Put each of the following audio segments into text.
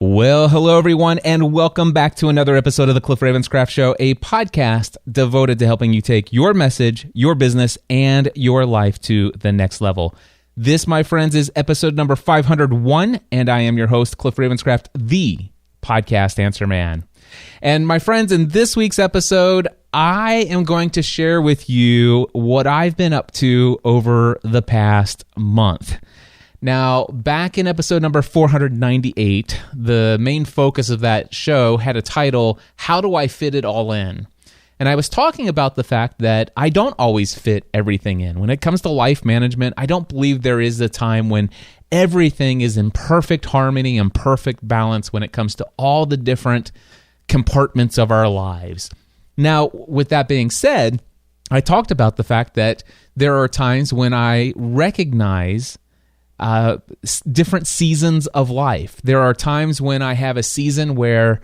Well, hello everyone, and welcome back to another episode of the Cliff Ravenscraft Show, a podcast devoted to helping you take your message, your business, and your life to the next level. This, my friends, is episode number 501, and I am your host, Cliff Ravenscraft, the podcast answer man. And my friends, in this week's episode, I am going to share with you what I've been up to over the past month. Now, back in episode number 498, the main focus of that show had a title, How Do I Fit It All In? And I was talking about the fact that I don't always fit everything in. When it comes to life management, I don't believe there is a time when everything is in perfect harmony and perfect balance when it comes to all the different compartments of our lives. Now, with that being said, I talked about the fact that there are times when I recognize different seasons of life. There are times when I have a season where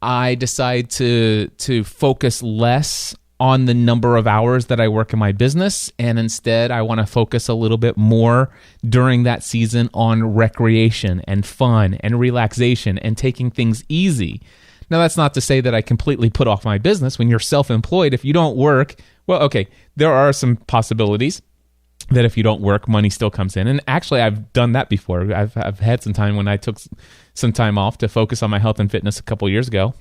I decide to focus less on the number of hours that I work in my business, and instead I want to focus a little bit more during that season on recreation and fun and relaxation and taking things easy. Now, that's not to say that I completely put off my business. When you're self-employed, if you don't work, well, okay, there are some possibilities that if you don't work, money still comes in. And actually, I've done that before. I've had some time when I took some time off to focus on my health and fitness a couple years ago,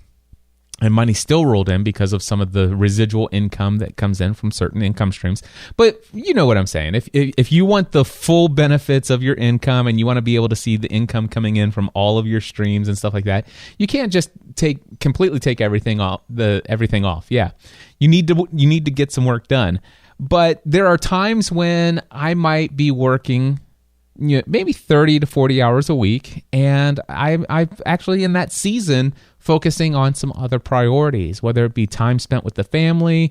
and money still rolled in because of some of the residual income that comes in from certain income streams. But you know what I'm saying. If you want the full benefits of your income and you want to be able to see the income coming in from all of your streams and stuff like that, you can't just completely take everything off. Yeah, you need to get some work done. But there are times when I might be working, maybe 30 to 40 hours a week, and I'm actually in that season focusing on some other priorities, whether it be time spent with the family,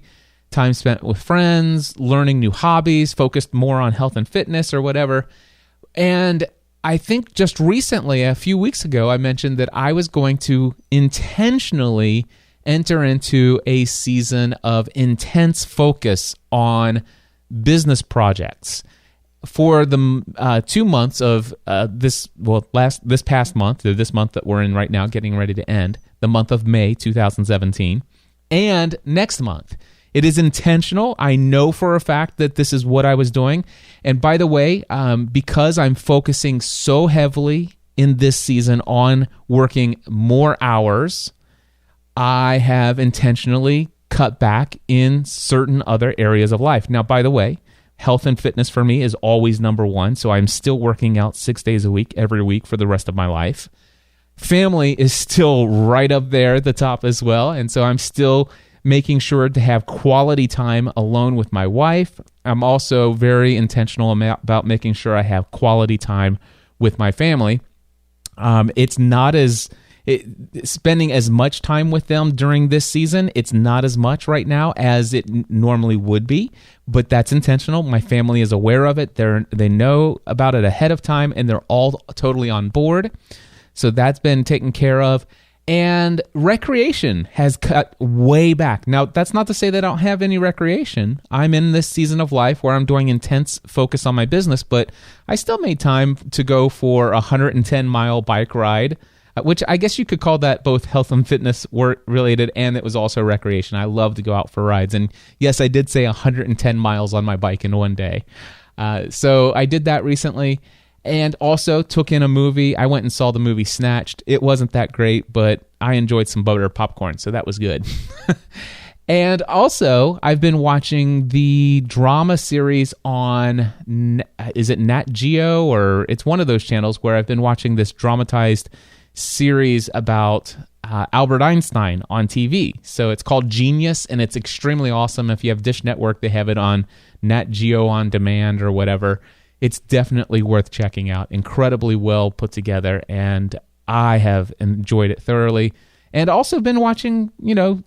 time spent with friends, learning new hobbies, focused more on health and fitness or whatever. And I think just recently, a few weeks ago, I mentioned that I was going to intentionally enter into a season of intense focus on business projects. For the 2 months of this past month, or this month that we're in right now, getting ready to end, the month of May 2017, and next month. It is intentional. I know for a fact that this is what I was doing. And by the way, because I'm focusing so heavily in this season on working more hours, I have intentionally cut back in certain other areas of life. Now, by the way, health and fitness for me is always number one, so I'm still working out 6 days a week, every week for the rest of my life. Family is still right up there at the top as well, and so I'm still making sure to have quality time alone with my wife. I'm also very intentional about making sure I have quality time with my family. It's not spending as much time with them during this season, it's not as much right now as it normally would be, but that's intentional. My family is aware of it. They know about it ahead of time, and they're all totally on board. So that's been taken care of. And recreation has cut way back. Now, that's not to say that I don't have any recreation. I'm in this season of life where I'm doing intense focus on my business, but I still made time to go for a 110-mile bike ride, which I guess you could call that both health and fitness work related, and it was also recreation. I love to go out for rides. And yes, I did say 110 miles on my bike in one day. So I did that recently, and also took in a movie. I went and saw the movie Snatched. It wasn't that great, but I enjoyed some butter popcorn, so that was good. And also, I've been watching the drama series on, is it Nat Geo? Or it's one of those channels where I've been watching this dramatized series about Albert Einstein on TV. So it's called Genius, and it's extremely awesome. If you have Dish Network, they have it on Nat Geo On Demand or whatever. It's definitely worth checking out. Incredibly well put together, and I have enjoyed it thoroughly. And also been watching,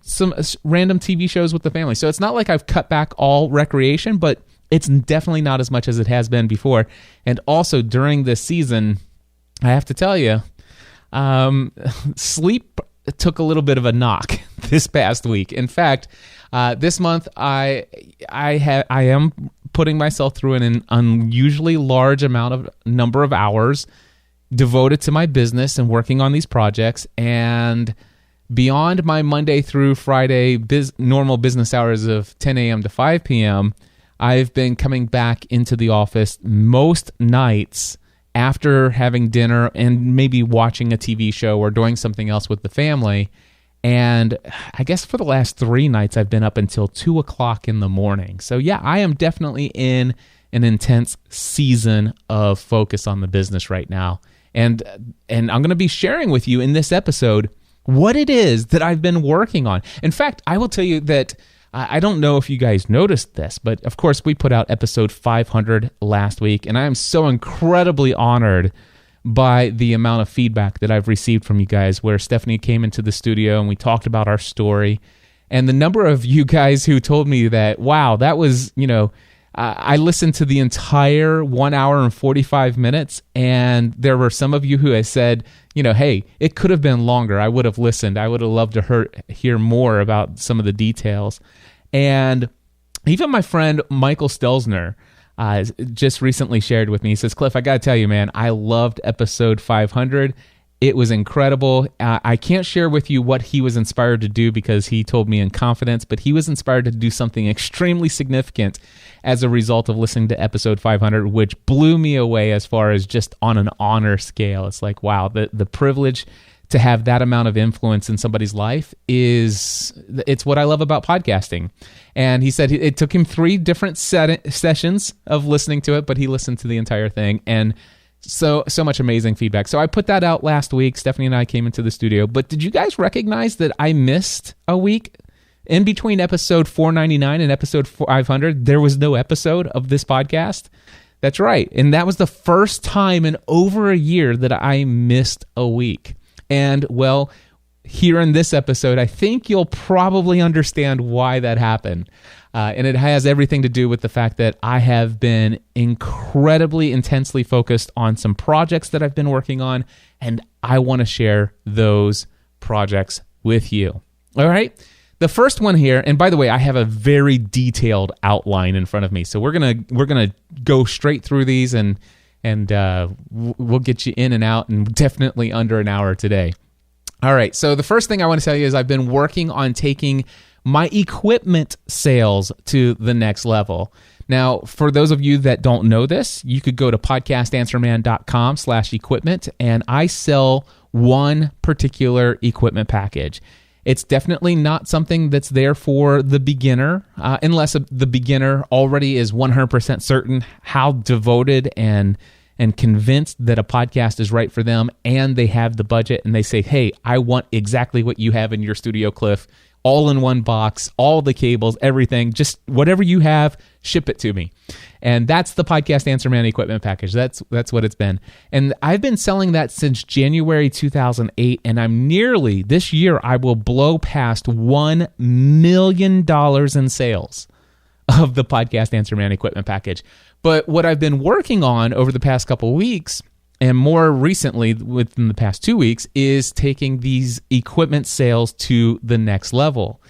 some random TV shows with the family. So it's not like I've cut back all recreation, but it's definitely not as much as it has been before. And also during this season, I have to tell you, sleep took a little bit of a knock this past week. In fact, this month I am putting myself through an unusually large number of hours devoted to my business and working on these projects. And beyond my Monday through Friday normal business hours of 10 a.m. to 5 p.m., I've been coming back into the office most nights after having dinner and maybe watching a TV show or doing something else with the family. And I guess for the last 3 nights, I've been up until 2 o'clock in the morning. So yeah, I am definitely in an intense season of focus on the business right now. And I'm going to be sharing with you in this episode what it is that I've been working on. In fact, I will tell you that I don't know if you guys noticed this, but of course we put out episode 500 last week, and I am so incredibly honored by the amount of feedback that I've received from you guys, where Stephanie came into the studio and we talked about our story. And the number of you guys who told me that, wow, that was, I listened to the entire 1 hour and 45 minutes, and there were some of you who had said, hey, it could have been longer. I would have listened. I would have loved to hear more about some of the details. And even my friend Michael Stelzner just recently shared with me. He says, Cliff, I got to tell you, man, I loved episode 500. It was incredible. I can't share with you what he was inspired to do because he told me in confidence, but he was inspired to do something extremely significant as a result of listening to episode 500, which blew me away as far as just on an honor scale. It's like, wow, the privilege to have that amount of influence in somebody's life it's what I love about podcasting. And he said it took him 3 different sessions of listening to it, but he listened to the entire thing. And so much amazing feedback. So I put that out last week. Stephanie and I came into the studio. But did you guys recognize that I missed a week? In between episode 499 and episode 500, there was no episode of this podcast. That's right. And that was the first time in over a year that I missed a week. And well, here in this episode, I think you'll probably understand why that happened. And it has everything to do with the fact that I have been incredibly intensely focused on some projects that I've been working on, and I want to share those projects with you. All right? The first one here, and by the way, I have a very detailed outline in front of me, so we're gonna go straight through these, and we'll get you in and out, and definitely under an hour today. All right, so the first thing I want to tell you is I've been working on taking my equipment sales to the next level. Now, for those of you that don't know this, you could go to podcastanswerman.com/equipment, and I sell one particular equipment package. It's definitely not something that's there for the beginner, unless the beginner already is 100% certain how devoted and convinced that a podcast is right for them, and they have the budget, and they say, hey, I want exactly what you have in your studio, Cliff, all in one box, all the cables, everything, just whatever you have, ship it to me. And that's the Podcast Answer Man equipment package. That's what it's been. And I've been selling that since January 2008, and this year, I will blow past $1 million in sales of the Podcast Answer Man equipment package. But what I've been working on over the past couple of weeks, and more recently within the past 2 weeks, is taking these equipment sales to the next level.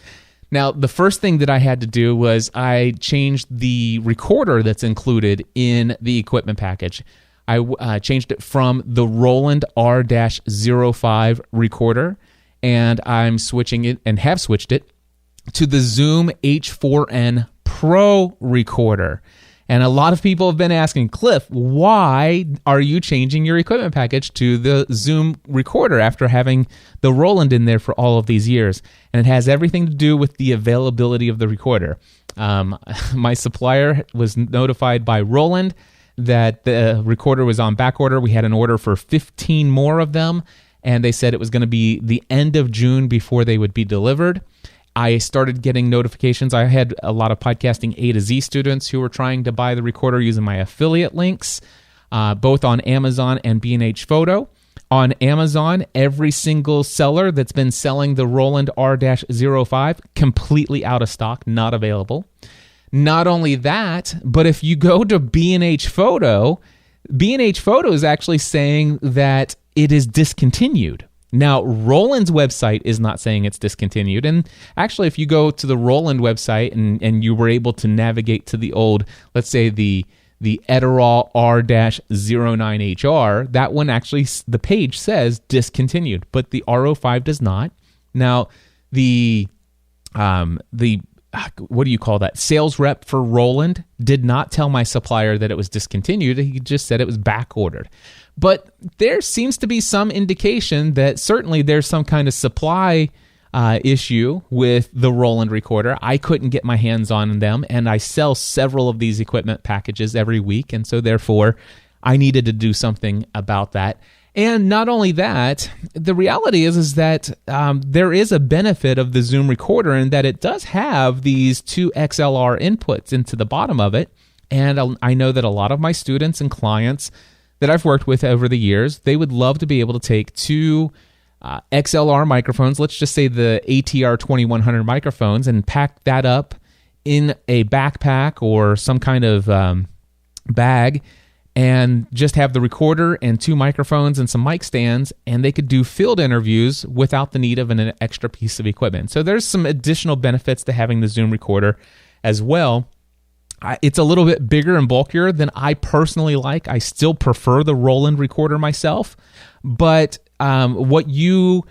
Now, the first thing that I had to do was I changed the recorder that's included in the equipment package. I changed it from the Roland R-05 recorder, and I'm switching it, and have switched it, to the Zoom H4n Pro recorder. And a lot of people have been asking, Cliff, why are you changing your equipment package to the Zoom recorder after having the Roland in there for all of these years? And it has everything to do with the availability of the recorder. My supplier was notified by Roland that the recorder was on back order. We had an order for 15 more of them, and they said it was going to be the end of June before they would be delivered. I started getting notifications. I had a lot of Podcasting A to Z students who were trying to buy the recorder using my affiliate links, both on Amazon and B&H Photo. On Amazon, every single seller that's been selling the Roland R-05, completely out of stock, not available. Not only that, but if you go to B&H Photo is actually saying that it is discontinued. Now, Roland's website is not saying it's discontinued. And actually, if you go to the Roland website and you were able to navigate to the old, let's say the the Edirol R-09HR, that one actually, the page says discontinued, but the R05 does not. Now, the what do you call that? Sales rep for Roland did not tell my supplier that it was discontinued. He just said it was back ordered. But there seems to be some indication that certainly there's some kind of supply issue with the Roland recorder. I couldn't get my hands on them, and I sell several of these equipment packages every week, and so therefore I needed to do something about that. And not only that, the reality is that there is a benefit of the Zoom recorder in that it does have these two XLR inputs into the bottom of it. And I know that a lot of my students and clients that I've worked with over the years, they would love to be able to take two XLR microphones, let's just say the ATR 2100 microphones, and pack that up in a backpack or some kind of bag, and just have the recorder and two microphones and some mic stands, and they could do field interviews without the need of an extra piece of equipment. So there's some additional benefits to having the Zoom recorder as well. It's a little bit bigger and bulkier than I personally like. I still prefer the Roland recorder myself, but what you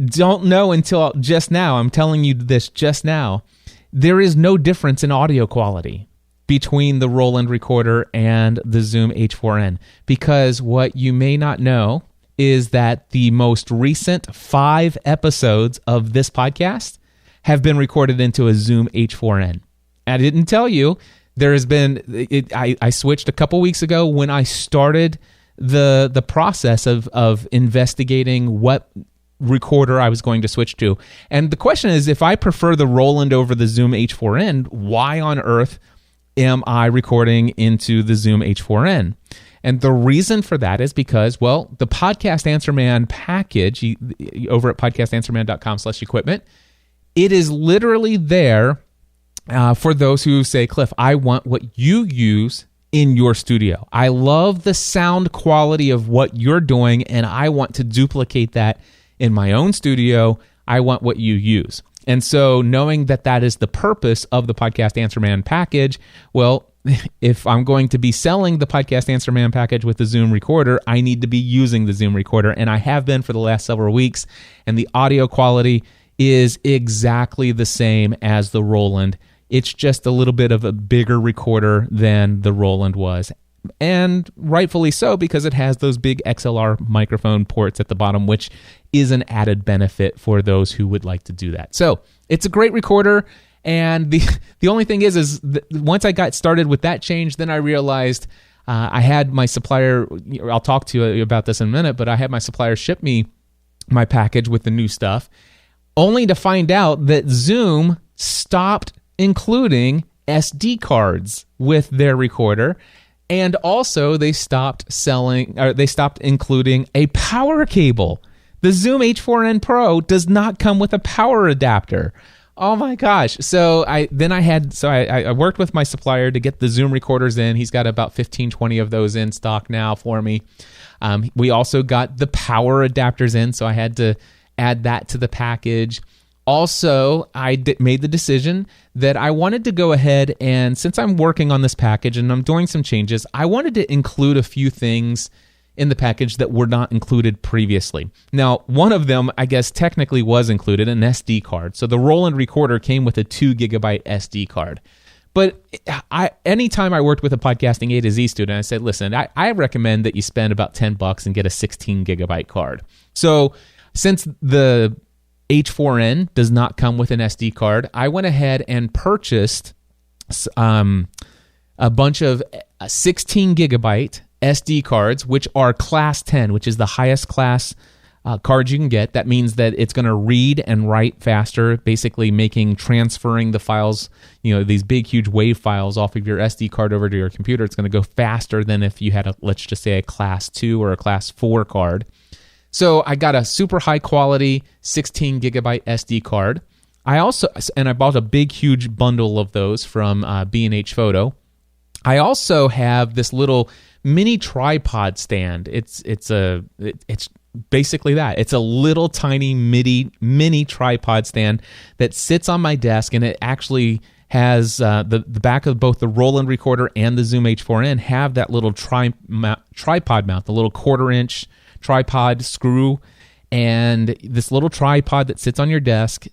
don't know until just now, I'm telling you this just now, there is no difference in audio quality between the Roland recorder and the Zoom H4n, because what you may not know is that the most recent 5 episodes of this podcast have been recorded into a Zoom H4n. I didn't tell you, there has been, I switched a couple weeks ago when I started the process of investigating what recorder I was going to switch to. And the question is, if I prefer the Roland over the Zoom H4n, why on earth am I recording into the Zoom H4n? And the reason for that is because, well, the Podcast Answer Man package over at podcastanswerman.com/equipment, it is literally there for those who say, Cliff, I want what you use in your studio. I love the sound quality of what you're doing, and I want to duplicate that in my own studio. I want what you use. And so knowing that that is the purpose of the Podcast Answer Man package, well, if I'm going to be selling the Podcast Answer Man package with the Zoom recorder, I need to be using the Zoom recorder, and I have been for the last several weeks, and the audio quality is exactly the same as the Roland. It's just a little bit of a bigger recorder than the Roland was. And rightfully so, because it has those big XLR microphone ports at the bottom, which is an added benefit for those who would like to do that. So it's a great recorder. And the only thing is once I got started with that change, then I realized I had my supplier, I'll talk to you about this in a minute, but I had my supplier ship me my package with the new stuff, only to find out that Zoom stopped including SD cards with their recorder. And also they stopped including a power cable. The Zoom H4n Pro does not come with a power adapter. Oh my gosh. So I worked with my supplier to get the Zoom recorders in. He's got about 15, 20 of those in stock now for me. We also got the power adapters in, so I had to add that to the package. Also, I made the decision that I wanted to go ahead and, since I'm working on this package and I'm doing some changes, I wanted to include a few things in the package that were not included previously. Now, one of them, I guess, technically was included, an SD card. So the Roland recorder came with a 2 gigabyte SD card. But anytime I worked with a Podcasting A to Z student, I said, listen, I recommend that you spend about $10 and get a 16 gigabyte card. So since the H4n does not come with an SD card, I went ahead and purchased a bunch of 16 gigabyte SD cards, which are class 10, which is the highest class cards you can get. That means that it's going to read and write faster, basically transferring the files, these big, huge WAV files off of your SD card over to your computer. It's going to go faster than if you had let's just say a class 2 or a class 4 card. So I got a super high quality 16 gigabyte SD card. I bought a big, huge bundle of those from B&H Photo. I also have this little mini tripod stand. It's basically that. It's a little tiny mini tripod stand that sits on my desk, and it actually has the back of both the Roland recorder and the Zoom H4n have that little tripod mount, the little 1/4-inch tripod screw, and this little tripod that sits on your desk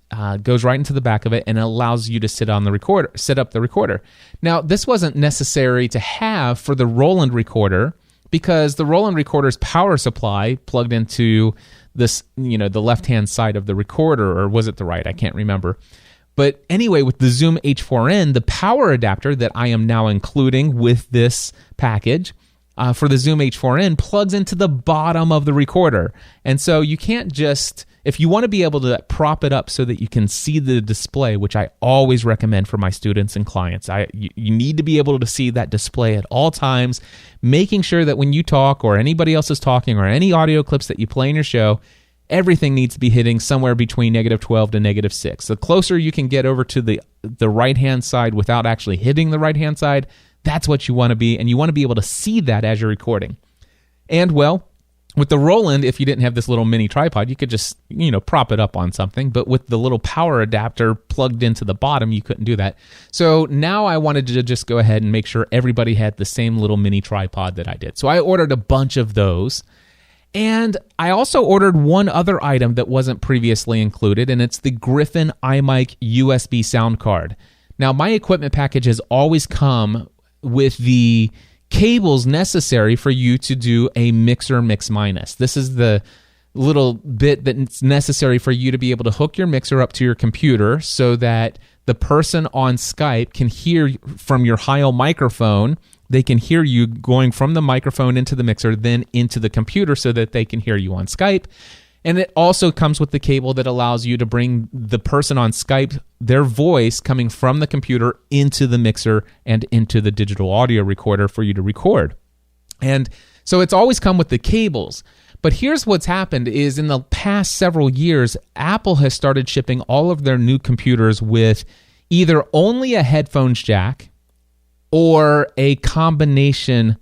goes right into the back of it, and it allows you to sit up the recorder. Now, this wasn't necessary to have for the Roland recorder because the Roland recorder's power supply plugged into this, the left-hand side of the recorder, or was it the right? I can't remember. But anyway, with the Zoom H4n, the power adapter that I am now including with this package for the Zoom H4n plugs into the bottom of the recorder. And so you can't just, if you want to be able to prop it up so that you can see the display, which I always recommend for my students and clients, you need to be able to see that display at all times, making sure that when you talk or anybody else is talking or any audio clips that you play in your show, everything needs to be hitting somewhere between -12 to -6. The closer you can get over to the right-hand side without actually hitting the right-hand side, that's what you want to be, and you want to be able to see that as you're recording. And, well, with the Roland, if you didn't have this little mini tripod, you could just, prop it up on something, but with the little power adapter plugged into the bottom, you couldn't do that. So now I wanted to just go ahead and make sure everybody had the same little mini tripod that I did. So I ordered a bunch of those. And I also ordered one other item that wasn't previously included, and it's the Griffin iMic USB sound card. Now, my equipment package has always come with the cables necessary for you to do a mixer mix minus. This is the little bit that's necessary for you to be able to hook your mixer up to your computer so that the person on Skype can hear from your Heil microphone. They can hear you going from the microphone into the mixer, then into the computer so that they can hear you on Skype. And it also comes with the cable that allows you to bring the person on Skype, their voice coming from the computer into the mixer and into the digital audio recorder for you to record. And so it's always come with the cables. But here's what's happened is in the past several years, Apple has started shipping all of their new computers with either only a headphones jack or a combination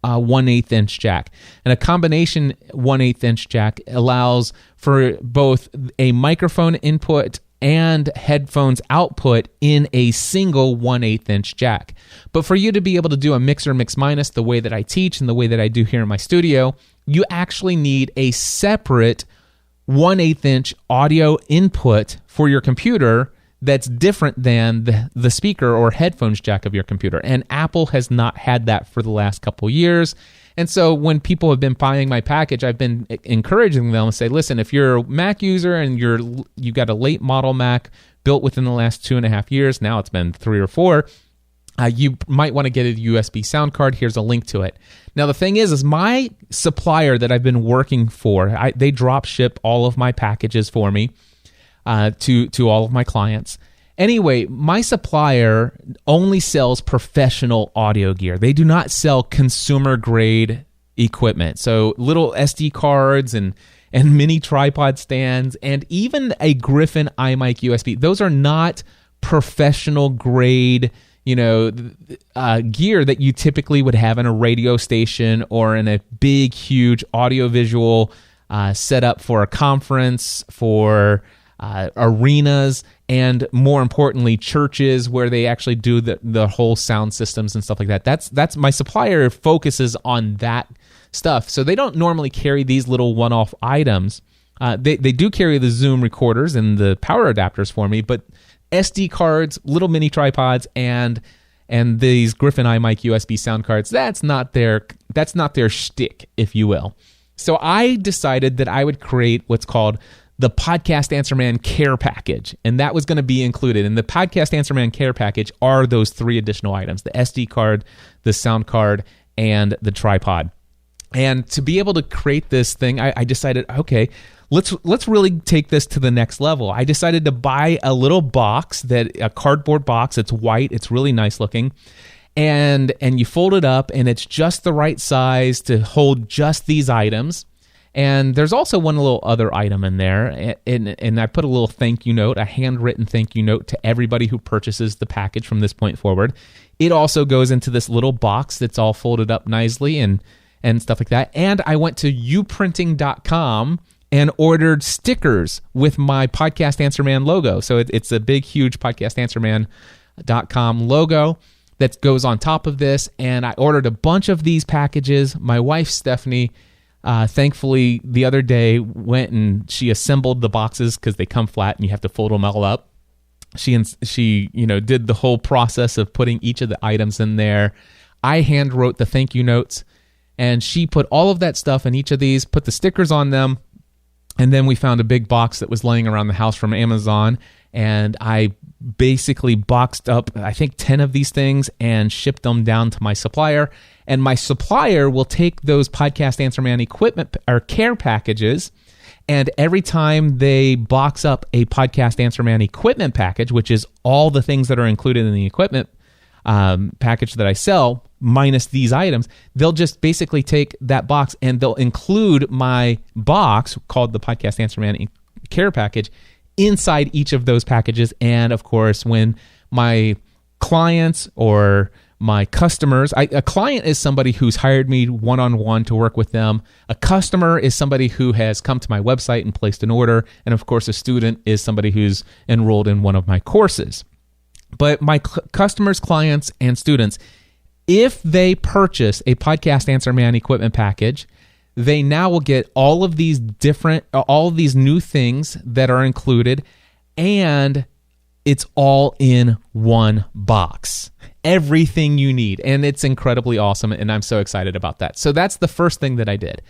1/8 inch jack. And a combination 1/8 inch jack allows for both a microphone input and headphones output in a single 1/8 inch jack. But for you to be able to do a mixer mix minus the way that I teach and the way that I do here in my studio, you actually need a separate 1/8 inch audio input for your computer that's different than the speaker or headphones jack of your computer. And Apple has not had that for the last couple years. And so when people have been buying my package, I've been encouraging them to say, listen, if you're a Mac user and you've got a late model Mac built within the last 2.5 years, now it's been 3 or 4, you might want to get a USB sound card. Here's a link to it. Now, the thing is my supplier that I've been working for, they drop ship all of my packages for me. To all of my clients. Anyway, my supplier only sells professional audio gear. They do not sell consumer grade equipment. So little SD cards and mini tripod stands and even a Griffin iMic USB. Those are not professional grade, gear that you typically would have in a radio station or in a big, huge audiovisual setup for a conference, for arenas, and more importantly, churches where they actually do the whole sound systems and stuff like that. That's my supplier focuses on that stuff. So they don't normally carry these little one-off items. They do carry the Zoom recorders and the power adapters for me, but SD cards, little mini tripods, and these Griffin iMic USB sound cards, that's not their shtick, if you will. So I decided that I would create what's called the Podcast Answer Man Care Package, and that was going to be included. And the Podcast Answer Man Care Package are those 3 additional items: the SD card, the sound card, and the tripod. And to be able to create this thing, I decided, okay, let's really take this to the next level. I decided to buy a little box, a cardboard box. It's white. It's really nice looking. And you fold it up, and it's just the right size to hold just these items. And there's also one little other item in there, and I put a little thank you note, a handwritten thank you note to everybody who purchases the package from this point forward. It also goes into this little box that's all folded up nicely and stuff like that. And I went to uprinting.com and ordered stickers with my Podcast Answer Man logo. So it's a big, huge Podcast Answer Man podcastandserman.com logo that goes on top of this. And I ordered a bunch of these packages. My wife, Stephanie, thankfully the other day went and she assembled the boxes because they come flat and you have to fold them all up. She did the whole process of putting each of the items in there. I hand wrote the thank you notes, and she put all of that stuff in each of these, put the stickers on them, and then we found a big box that was laying around the house from Amazon, and I basically boxed up, I think, 10 of these things and shipped them down to my supplier. And my supplier will take those Podcast Answer Man equipment or care packages, and every time they box up a Podcast Answer Man equipment package, which is all the things that are included in the equipment package that I sell, minus these items, they'll just basically take that box and they'll include my box called the Podcast Answer Man Care Package inside each of those packages. And of course, when my clients or my customers, a client is somebody who's hired me one-on-one to work with them. A customer is somebody who has come to my website and placed an order. And of course, a student is somebody who's enrolled in one of my courses. But my customers, clients, and students, if they purchase a Podcast Answer Man equipment package, they now will get all of these new things that are included, and it's all in one box. Everything you need. And it's incredibly awesome, and I'm so excited about that. So that's the first thing that I did.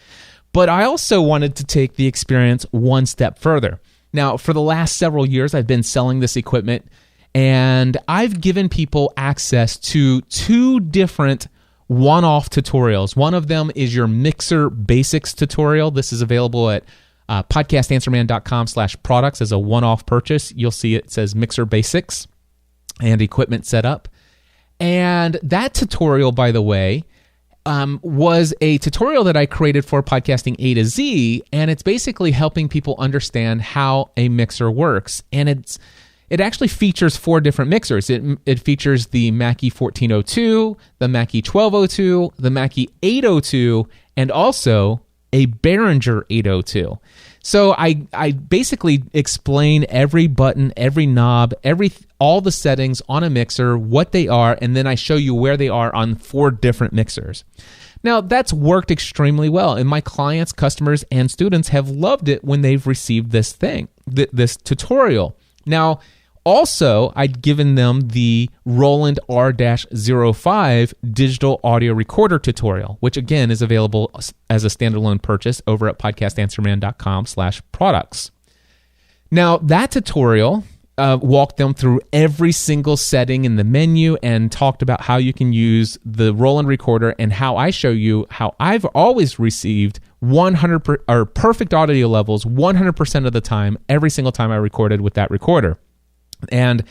But I also wanted to take the experience one step further. Now, for the last several years, I've been selling this equipment, and I've given people access to 2 different one-off tutorials. One of them is your Mixer Basics tutorial. This is available at podcastanswerman.com/products as a one-off purchase. You'll see it says Mixer Basics and equipment setup. And that tutorial, by the way, was a tutorial that I created for Podcasting A to Z, and it's basically helping people understand how a mixer works. And it actually features 4 different mixers. It features the Mackie 1402, the Mackie 1202, the Mackie 802, and also a Behringer 802. So I basically explain every button, every knob, all the settings on a mixer, what they are, and then I show you where they are on 4 different mixers. Now, that's worked extremely well, and my clients, customers, and students have loved it when they've received this tutorial. Now, also, I'd given them the Roland R-05 digital audio recorder tutorial, which again is available as a standalone purchase over at podcastanswerman.com/products. Now, that tutorial walked them through every single setting in the menu and talked about how you can use the Roland recorder and how I show you how I've always received 100% or perfect audio levels 100% of the time, every single time I recorded with that recorder. And,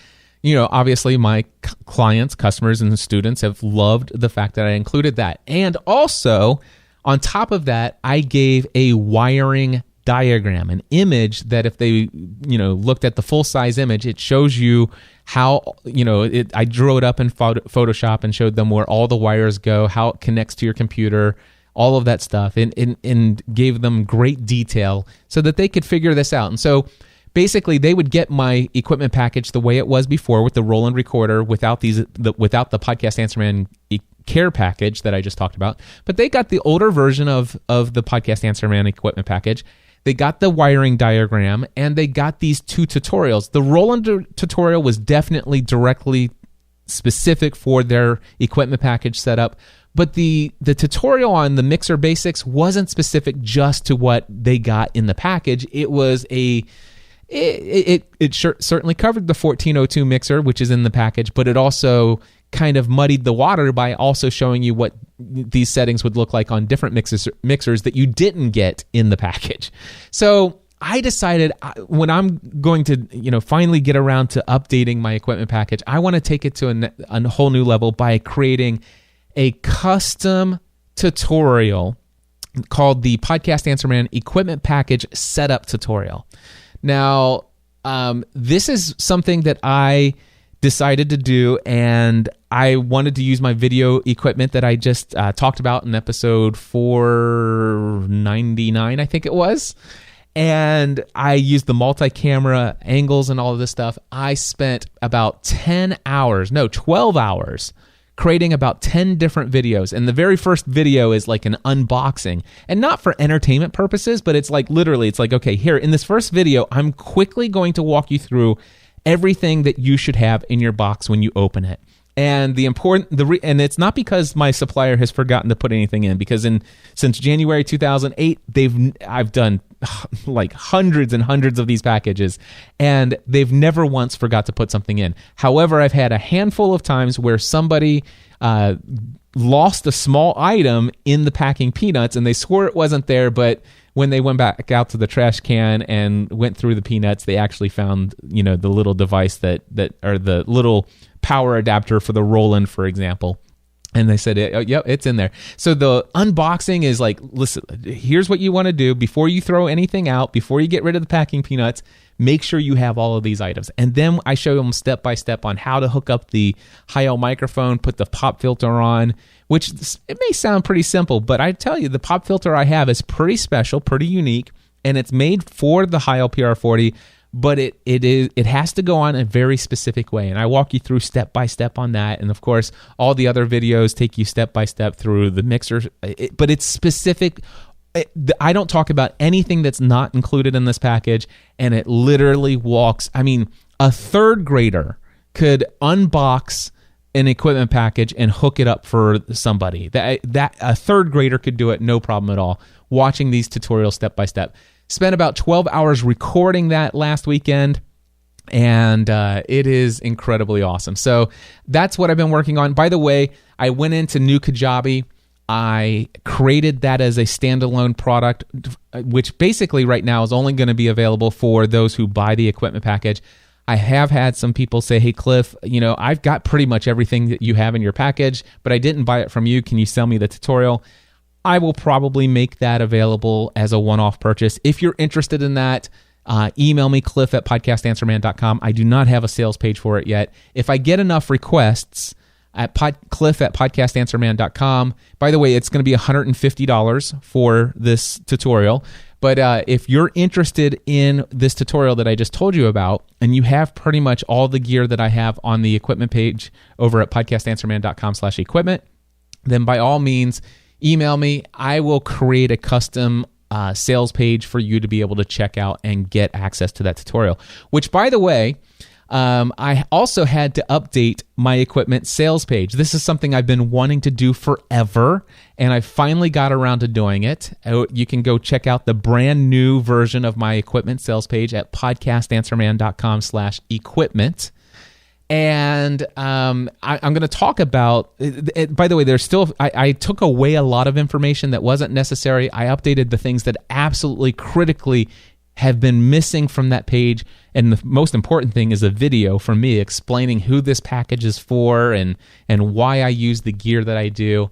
obviously my clients, customers, and students have loved the fact that I included that. And also, on top of that, I gave a wiring diagram, an image that if they, looked at the full-size image, it shows you how, I drew it up in Photoshop and showed them where all the wires go, how it connects to your computer, all of that stuff, and gave them great detail so that they could figure this out. And so basically, they would get my equipment package the way it was before with the Roland recorder without the Podcast Answer Man Care package that I just talked about. But they got the older version of the Podcast Answer Man equipment package. They got the wiring diagram, and they got these 2 tutorials. The Roland tutorial was definitely directly specific for their equipment package setup, but the tutorial on the Mixer Basics wasn't specific just to what they got in the package. It was It certainly covered the 1402 mixer, which is in the package, but it also kind of muddied the water by also showing you what these settings would look like on different mixers that you didn't get in the package. So I decided when I'm going to, finally get around to updating my equipment package, I want to take it to a whole new level by creating a custom tutorial called the Podcast Answer Man Equipment Package Setup Tutorial. Now, this is something that I decided to do, and I wanted to use my video equipment that I just talked about in episode 499, I think it was. And I used the multi-camera angles and all of this stuff. I spent about 12 hours creating about 10 different videos. And the very first video is like an unboxing, and not for entertainment purposes, but it's like literally, it's like, okay, here in this first video, I'm quickly going to walk you through everything that you should have in your box when you open it. And and it's not because my supplier has forgotten to put anything in, because since January 2008, I've done like hundreds and hundreds of these packages, and they've never once forgot to put something in. However, I've had a handful of times where somebody lost a small item in the packing peanuts, and they swore it wasn't there, but when they went back out to the trash can and went through the peanuts, they actually found, the little device that or the little power adapter for the Roland, for example. And they said, yep, it's in there. So the unboxing is like, listen, here's what you want to do before you throw anything out, before you get rid of the packing peanuts, make sure you have all of these items. And then I show them step by step on how to hook up the Heil microphone, put the pop filter on, which it may sound pretty simple, but I tell you, the pop filter I have is pretty special, pretty unique, and it's made for the Heil PR40, but it has to go on a very specific way. And I walk you through step by step on that. And of course, all the other videos take you step by step through the mixer, but it's specific. I don't talk about anything that's not included in this package, and it literally walks. I mean, a third grader could unbox an equipment package and hook it up for somebody. That a third grader could do it, no problem at all. Watching these tutorials step by step. Spent about 12 hours recording that last weekend, and it is incredibly awesome. So that's what I've been working on. By the way, I went into New Kajabi. I created that as a standalone product, which basically right now is only going to be available for those who buy the equipment package. I have had some people say, hey, Cliff, I've got pretty much everything that you have in your package, but I didn't buy it from you. Can you sell me the tutorial? I will probably make that available as a one-off purchase. If you're interested in that, email me, cliff@podcastanswerman.com. I do not have a sales page for it yet. If I get enough requests, at cliff@podcastanswerman.com. By the way, it's going to be $150 for this tutorial. But if you're interested in this tutorial that I just told you about, and you have pretty much all the gear that I have on the equipment page over at podcastanswerman.com/equipment, then by all means, email me. I will create a custom sales page for you to be able to check out and get access to that tutorial. Which, by the way, I also had to update my equipment sales page. This is something I've been wanting to do forever, and I finally got around to doing it. You can go check out the brand new version of my equipment sales page at podcastanswerman.com/equipment. And I'm going to talk about, by the way, there's still, I took away a lot of information that wasn't necessary. I updated the things that absolutely critically have been missing from that page. And the most important thing is a video from me explaining who this package is for and why I use the gear that I do.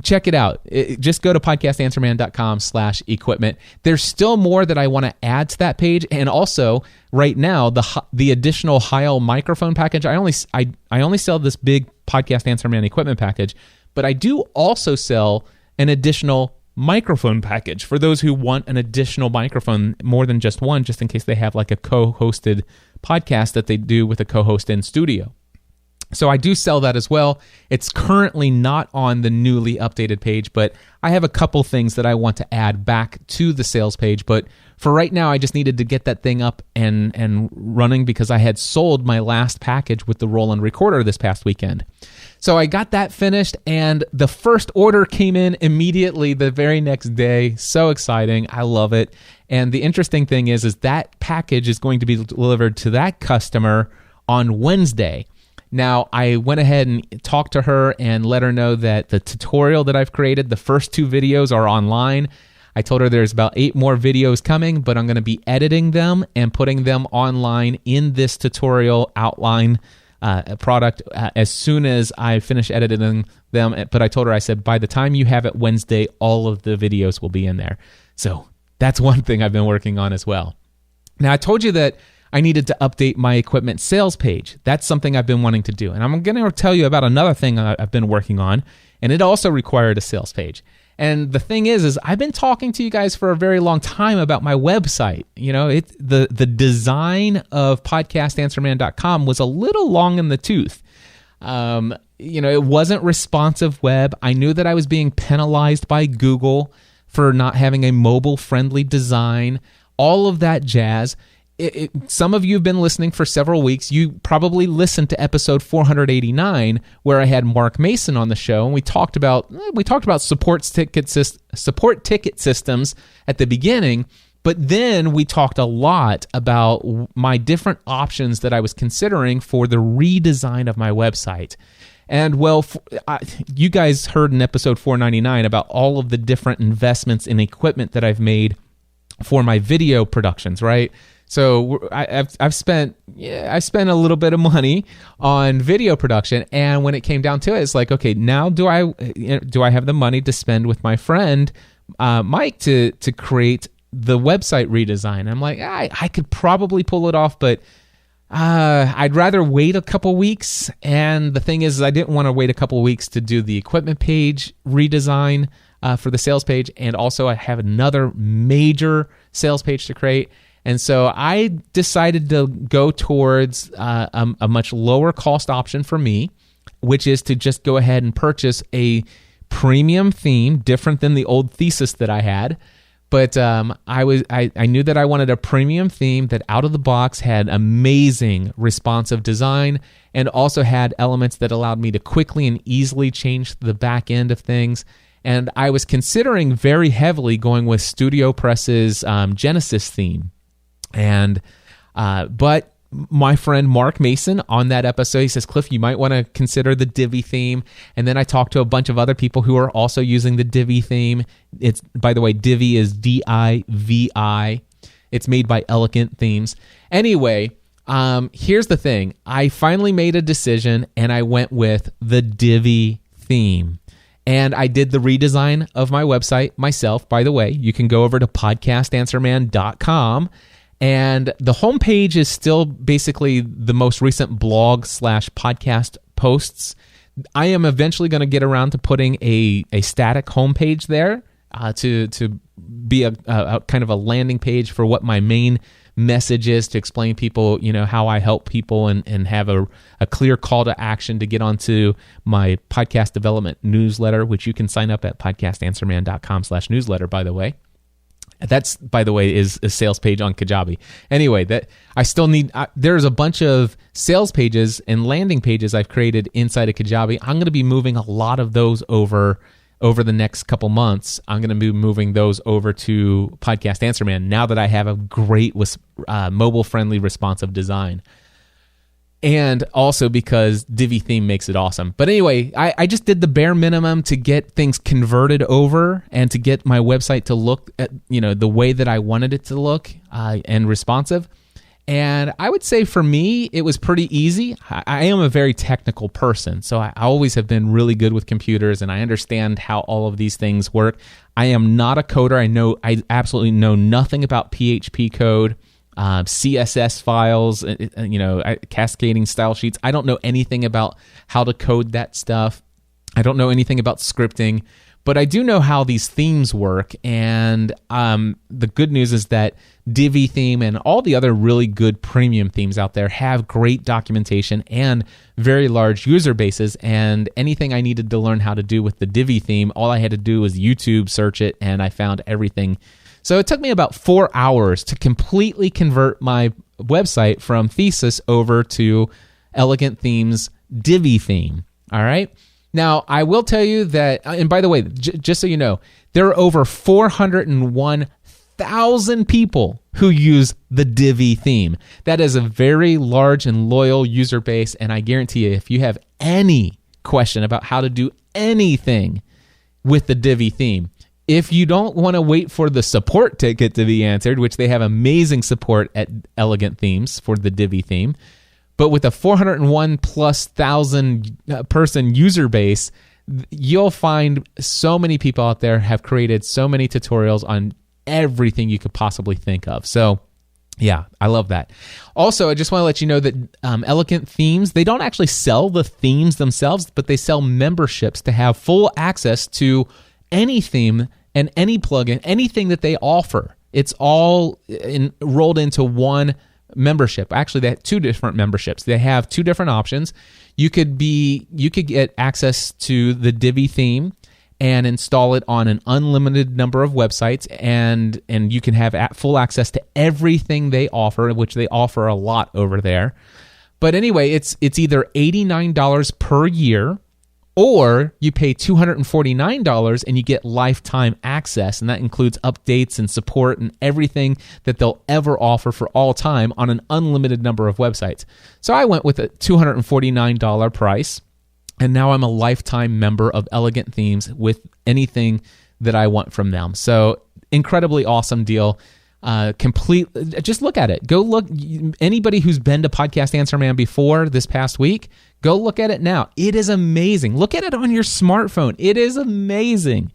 Check it out. Just go to podcastanswerman.com/equipment. There's still more that I want to add to that page. And also, right now, the additional Heil microphone package, I only sell this big Podcast Answer Man equipment package, but I do also sell an additional microphone package for those who want an additional microphone, more than just one, just in case they have like a co-hosted podcast that they do with a co-host in studio. So I do sell that as well. It's currently not on the newly updated page, but I have a couple things that I want to add back to the sales page. But for right now, I just needed to get that thing up and running because I had sold my last package with the Roland recorder this past weekend. So I got that finished, and the first order came in immediately the very next day. So exciting. I love it. And the interesting thing is that package is going to be delivered to that customer on Wednesday. Now, I went ahead and talked to her and let her know that the tutorial that I've created, the first 2 videos are online. I told her there's about 8 more videos coming, but I'm going to be editing them and putting them online in this tutorial outline product as soon as I finish editing them. But I told her, I said, by the time you have it Wednesday, all of the videos will be in there. So that's one thing I've been working on as well. Now, I told you that I needed to update my equipment sales page. That's something I've been wanting to do. And I'm going to tell you about another thing I've been working on, and it also required a sales page. And the thing is I've been talking to you guys for a very long time about my website. The design of podcastanswerman.com was a little long in the tooth. It wasn't responsive web. I knew that I was being penalized by Google for not having a mobile-friendly design, all of that jazz. Some of you have been listening for several weeks. You probably listened to episode 489 where I had Mark Mason on the show, and we talked about support ticket systems at the beginning. But then we talked a lot about my different options that I was considering for the redesign of my website. And you guys heard in episode 499 about all of the different investments in equipment that I've made for my video productions, right? So I've spent a little bit of money on video production, and when it came down to it, it's like, okay, now do I have the money to spend with my friend Mike to create the website redesign? I'm like, I could probably pull it off, but I'd rather wait a couple weeks. And the thing is I didn't want to wait a couple weeks to do the equipment page redesign for the sales page, and also I have another major sales page to create. And so I decided to go towards a much lower cost option for me, which is to just go ahead and purchase a premium theme, different than the old Thesis that I had. But I knew that I wanted a premium theme that out of the box had amazing responsive design and also had elements that allowed me to quickly and easily change the back end of things. And I was considering very heavily going with StudioPress's Genesis theme. But my friend Mark Mason on that episode, he says, Cliff, you might want to consider the Divi theme. And then I talked to a bunch of other people who are also using the Divi theme. It's, by the way, Divi is D-I-V-I. It's made by Elegant Themes. Anyway, here's the thing. I finally made a decision and I went with the Divi theme. And I did the redesign of my website myself. By the way, you can go over to podcastanswerman.com. And the homepage is still basically the most recent blog/podcast posts. I am eventually going to get around to putting a static homepage there to be a kind of a landing page for what my main message is, to explain people, how I help people and have a clear call to action to get onto my podcast development newsletter, which you can sign up at podcastanswerman.com/newsletter, by the way. That's, by the way, is a sales page on Kajabi. Anyway, that I still need. There's a bunch of sales pages and landing pages I've created inside of Kajabi. I'm going to be moving a lot of those over the next couple months. I'm going to be moving those over to Podcast Answer Man now that I have a great mobile-friendly responsive design. And also because Divi theme makes it awesome. But anyway, I just did the bare minimum to get things converted over and to get my website to look at, the way that I wanted it to look and responsive. And I would say for me, it was pretty easy. I am a very technical person, so I always have been really good with computers and I understand how all of these things work. I am not a coder. I absolutely know nothing about PHP code. CSS files, cascading style sheets. I don't know anything about how to code that stuff. I don't know anything about scripting, but I do know how these themes work. And the good news is that Divi theme and all the other really good premium themes out there have great documentation and very large user bases. And anything I needed to learn how to do with the Divi theme, all I had to do was YouTube search it, and I found everything. So it took me about 4 hours to completely convert my website from Thesis over to Elegant Themes Divi theme. All right. Now, I will tell you that, and by the way, just so you know, there are over 401,000 people who use the Divi theme. That is a very large and loyal user base, and I guarantee you, if you have any question about how to do anything with the Divi theme, if you don't want to wait for the support ticket to be answered, which they have amazing support at Elegant Themes for the Divi theme, but with a 401,000+ person user base, you'll find so many people out there have created so many tutorials on everything you could possibly think of. So yeah, I love that. Also, I just want to let you know that Elegant Themes, they don't actually sell the themes themselves, but they sell memberships to have full access to any theme and any plugin, anything that they offer. It's all rolled into one membership. Actually, they have two different memberships. They have two different options. You could get access to the Divi theme and install it on an unlimited number of websites, and you can have full access to everything they offer, which they offer a lot over there. But anyway, it's either $89 per year, or you pay $249 and you get lifetime access, and that includes updates and support and everything that they'll ever offer for all time on an unlimited number of websites. So I went with a $249 price, and now I'm a lifetime member of Elegant Themes with anything that I want from them. So incredibly awesome deal. Just look at it. Go look. Anybody who's been to Podcast Answer Man before this past week, go look at it now. It is amazing. Look at it on your smartphone. It is amazing.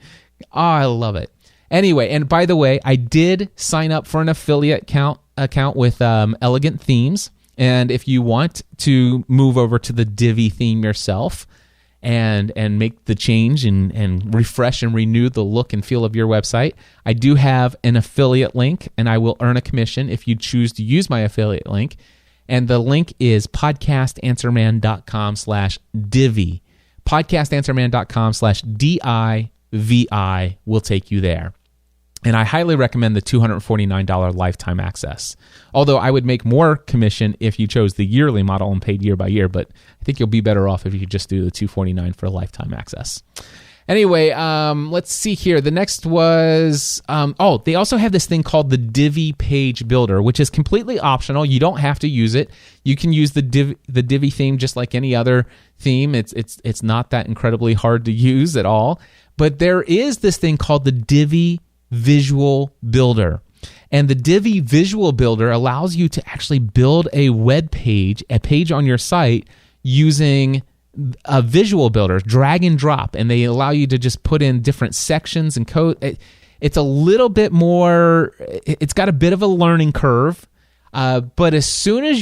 Oh, I love it. Anyway, and by the way, I did sign up for an affiliate account with Elegant Themes. And if you want to move over to the Divi theme yourself and make the change and refresh and renew the look and feel of your website, I do have an affiliate link, and I will earn a commission if you choose to use my affiliate link. And the link is podcastanswerman.com/Divi. Podcastanswerman.com/DIVI will take you there. And I highly recommend the $249 lifetime access. Although I would make more commission if you chose the yearly model and paid year by year, but I think you'll be better off if you just do the $249 for lifetime access. Anyway, let's see here. The next was, they also have this thing called the Divi Page Builder, which is completely optional. You don't have to use it. You can use the Divi theme just like any other theme. It's not that incredibly hard to use at all. But there is this thing called the Divi Visual Builder. And the Divi Visual Builder allows you to actually build a web page, a page on your site using a visual builder, drag and drop, and they allow you to just put in different sections and code. It's a little bit more, it's got a bit of a learning curve, but as soon as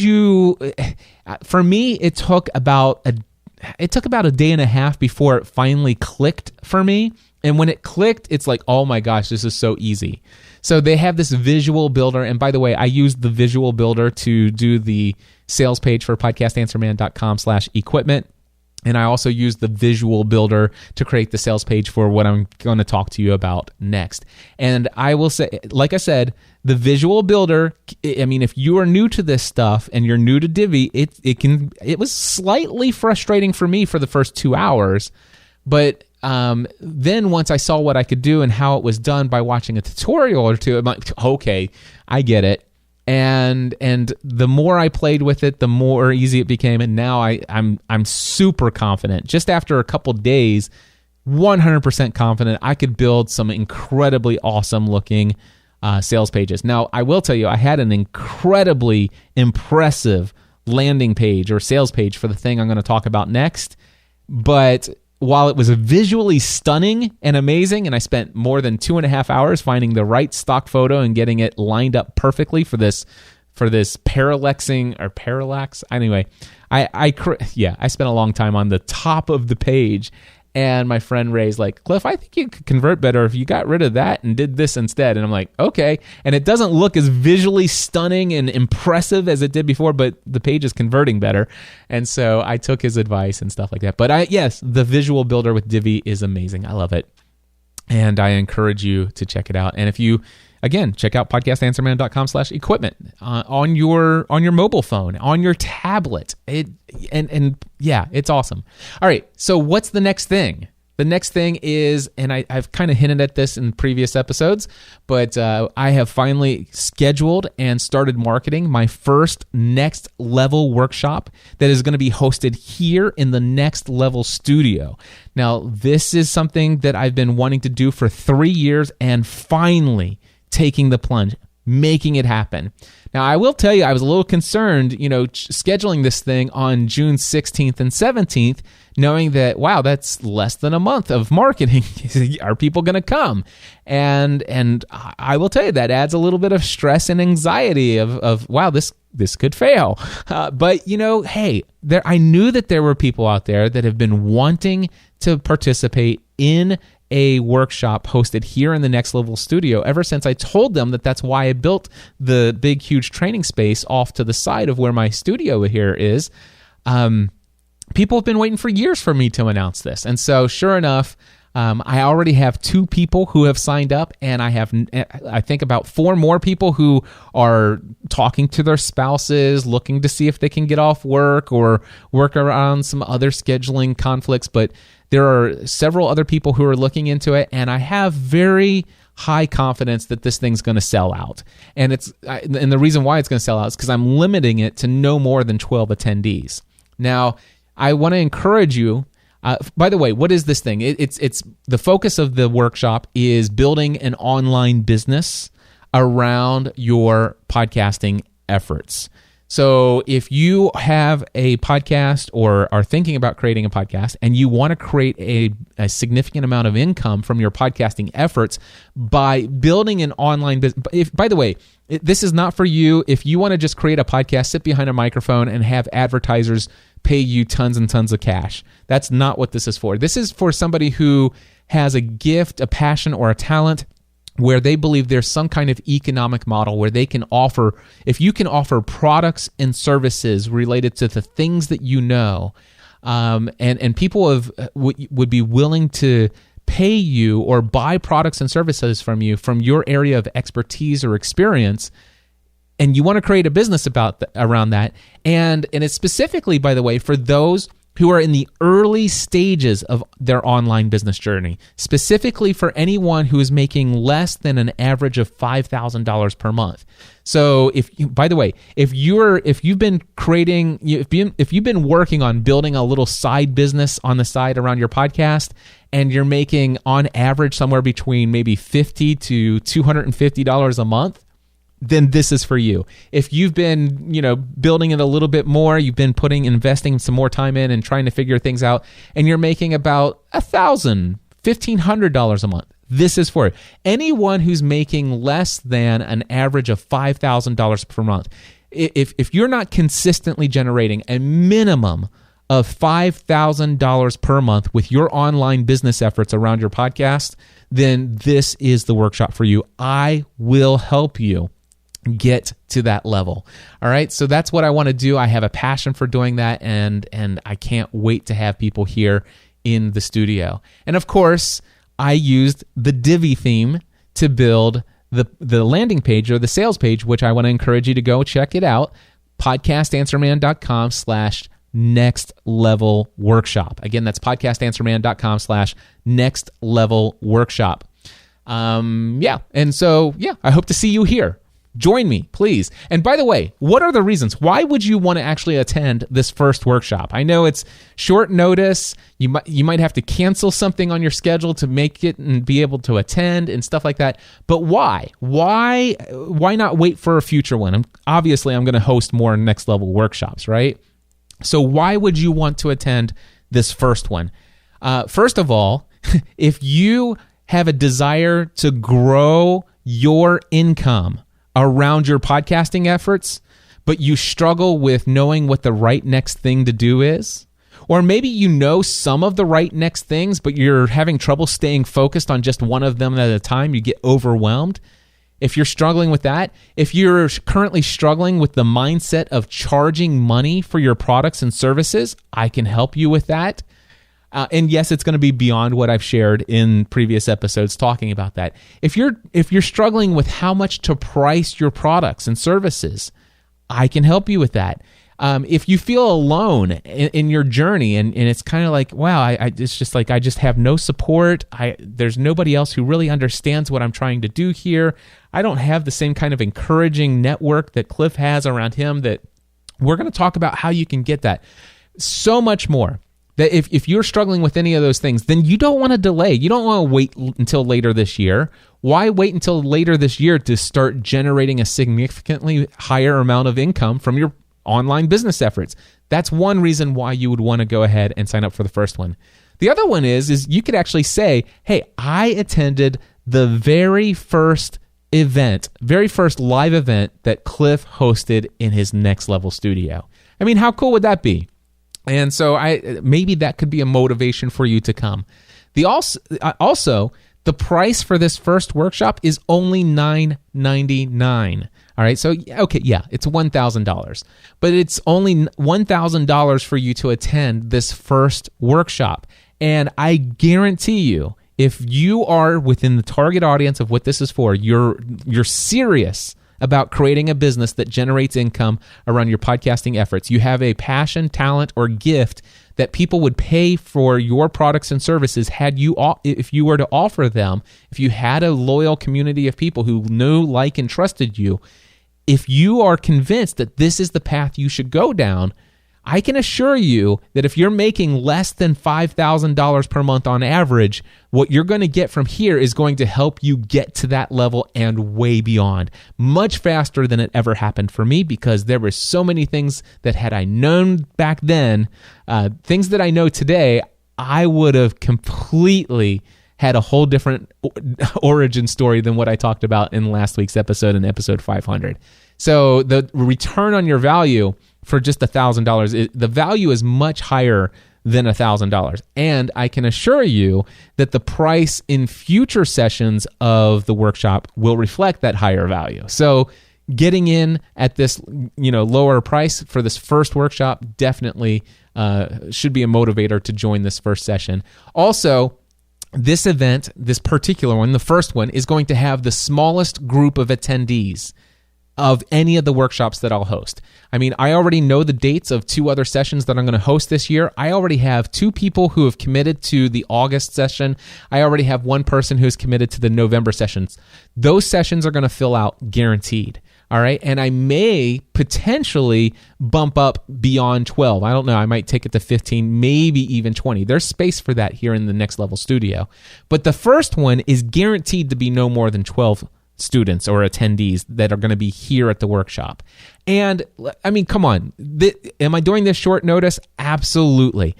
for me, it took about a day and a half before it finally clicked for me. And when it clicked, it's like, oh my gosh, this is so easy. So they have this visual builder. And by the way, I used the visual builder to do the sales page for podcastanswerman.com/equipment. And I also used the visual builder to create the sales page for what I'm going to talk to you about next. And I will say, like I said, the visual builder, I mean, if you are new to this stuff and you're new to Divi, it was slightly frustrating for me for the first 2 hours. But then once I saw what I could do and how it was done by watching a tutorial or two, I'm like, okay, I get it. And the more I played with it, the more easy it became. And now I'm super confident. Just after a couple days, 100% confident I could build some incredibly awesome looking sales pages. Now, I will tell you, I had an incredibly impressive landing page or sales page for the thing I'm going to talk about next. But while it was visually stunning and amazing, and I spent more than 2.5 hours finding the right stock photo and getting it lined up perfectly for this parallax. Anyway, I spent a long time on the top of the page, and my friend Ray's like, Cliff, I think you could convert better if you got rid of that and did this instead. And I'm like, okay. And it doesn't look as visually stunning and impressive as it did before, but the page is converting better. And so I took his advice and stuff like that. But yes, the visual builder with Divi is amazing. I love it. And I encourage you to check it out. And if you, again, check out podcastanswerman.com/equipment on your mobile phone, on your tablet. It's awesome. All right, so what's the next thing? The next thing is, and I've kind of hinted at this in previous episodes, but I have finally scheduled and started marketing my first Next Level workshop that is going to be hosted here in the Next Level studio. Now, this is something that I've been wanting to do for 3 years, and finally taking the plunge, making it happen. Now, I will tell you, I was a little concerned, scheduling this thing on June 16th and 17th, knowing that, wow, that's less than a month of marketing. Are people going to come? And I will tell you, that adds a little bit of stress and anxiety of wow, this this could fail. But hey, I knew that there were people out there that have been wanting to participate in a workshop hosted here in the Next Level studio ever since I told them that that's why I built the big, huge training space off to the side of where my studio here is. People have been waiting for years for me to announce this. And so sure enough, I already have 2 people who have signed up, and I think about 4 more people who are talking to their spouses, looking to see if they can get off work or work around some other scheduling conflicts. But there are several other people who are looking into it, and I have very high confidence that this thing's going to sell out. And the reason why it's going to sell out is because I'm limiting it to no more than 12 attendees. Now, I want to encourage you. By the way, what is this thing? It's the focus of the workshop is building an online business around your podcasting efforts. So if you have a podcast or are thinking about creating a podcast and you want to create a significant amount of income from your podcasting efforts by building an online business, by the way, this is not for you if you want to just create a podcast, sit behind a microphone, and have advertisers pay you tons and tons of cash. That's not what this is for. This is for somebody who has a gift, a passion, or a talent where they believe there's some kind of economic model where they can offer, if you can offer products and services related to the things that you know, and people would be willing to pay you or buy products and services from you from your area of expertise or experience, and you want to create a business around that, and it's specifically, by the way, for those who are in the early stages of their online business journey, specifically for anyone who is making less than an average of $5,000 per month. So if you've been working on building a little side business on the side around your podcast, and you're making on average somewhere between maybe $50 to $250 a month, then this is for you. If you've been, building it a little bit more, you've been investing some more time in and trying to figure things out, and you're making about $1,000, $1,500 a month, this is for it. Anyone who's making less than an average of $5,000 per month, if you're not consistently generating a minimum of $5,000 per month with your online business efforts around your podcast, then this is the workshop for you. I will help you get to that level. All right. So that's what I want to do. I have a passion for doing that, and I can't wait to have people here in the studio. And of course, I used the Divi theme to build the landing page or the sales page, which I want to encourage you to go check it out. podcastanswerman.com/next level workshop. Again, that's podcastanswerman.com/next level workshop. And so, I hope to see you here. Join me, please. And by the way, what are the reasons? Why would you want to actually attend this first workshop? I know it's short notice. You might have to cancel something on your schedule to make it and be able to attend and stuff like that. But why? Why not wait for a future one? Obviously, I'm going to host more Next Level workshops, right? So why would you want to attend this first one? First of all, if you have a desire to grow your income around your podcasting efforts, but you struggle with knowing what the right next thing to do is, or maybe you know some of the right next things, but you're having trouble staying focused on just one of them at a time, you get overwhelmed. If you're struggling with that, if you're currently struggling with the mindset of charging money for your products and services, I can help you with that. And yes, it's going to be beyond what I've shared in previous episodes talking about that. If you're struggling with how much to price your products and services, I can help you with that. If you feel alone in your journey and it's kind of like, wow, it's just like I just have no support. There's nobody else who really understands what I'm trying to do here. I don't have the same kind of encouraging network that Cliff has around him. That we're going to talk about how you can get that. So much more. That if you're struggling with any of those things, then you don't want to delay. You don't want to wait until later this year. Why wait until later this year to start generating a significantly higher amount of income from your online business efforts? That's one reason why you would want to go ahead and sign up for the first one. The other one is you could actually say, hey, I attended the very first event, very first live event that Cliff hosted in his Next Level studio. I mean, how cool would that be? And so maybe that could be a motivation for you to come. Also, the price for this first workshop is only $9.99. All right, so okay, yeah, it's $1,000, but it's only $1,000 for you to attend this first workshop. And I guarantee you, if you are within the target audience of what this is for, you're serious about creating a business that generates income around your podcasting efforts. You have a passion, talent, or gift that people would pay for your products and services if you were to offer them, if you had a loyal community of people who knew, like, and trusted you. If you are convinced that this is the path you should go down, I can assure you that if you're making less than $5,000 per month on average, what you're going to get from here is going to help you get to that level and way beyond, much faster than it ever happened for me, because there were so many things that had I known back then, things that I know today, I would have completely had a whole different origin story than what I talked about in last week's episode, in episode 500. So the return on your value for just $1,000, the value is much higher than $1,000. And I can assure you that the price in future sessions of the workshop will reflect that higher value. So getting in at this, lower price for this first workshop definitely should be a motivator to join this first session. Also, this event, this particular one, the first one, is going to have the smallest group of attendees of any of the workshops that I'll host. I mean, I already know the dates of 2 other sessions that I'm going to host this year. I already have 2 people who have committed to the August session. I already have 1 person who's committed to the November sessions. Those sessions are going to fill out guaranteed. All right. And I may potentially bump up beyond 12. I don't know. I might take it to 15, maybe even 20. There's space for that here in the Next Level studio. But the first one is guaranteed to be no more than 12 students or attendees that are going to be here at the workshop. And I mean, come on, am I doing this short notice? Absolutely.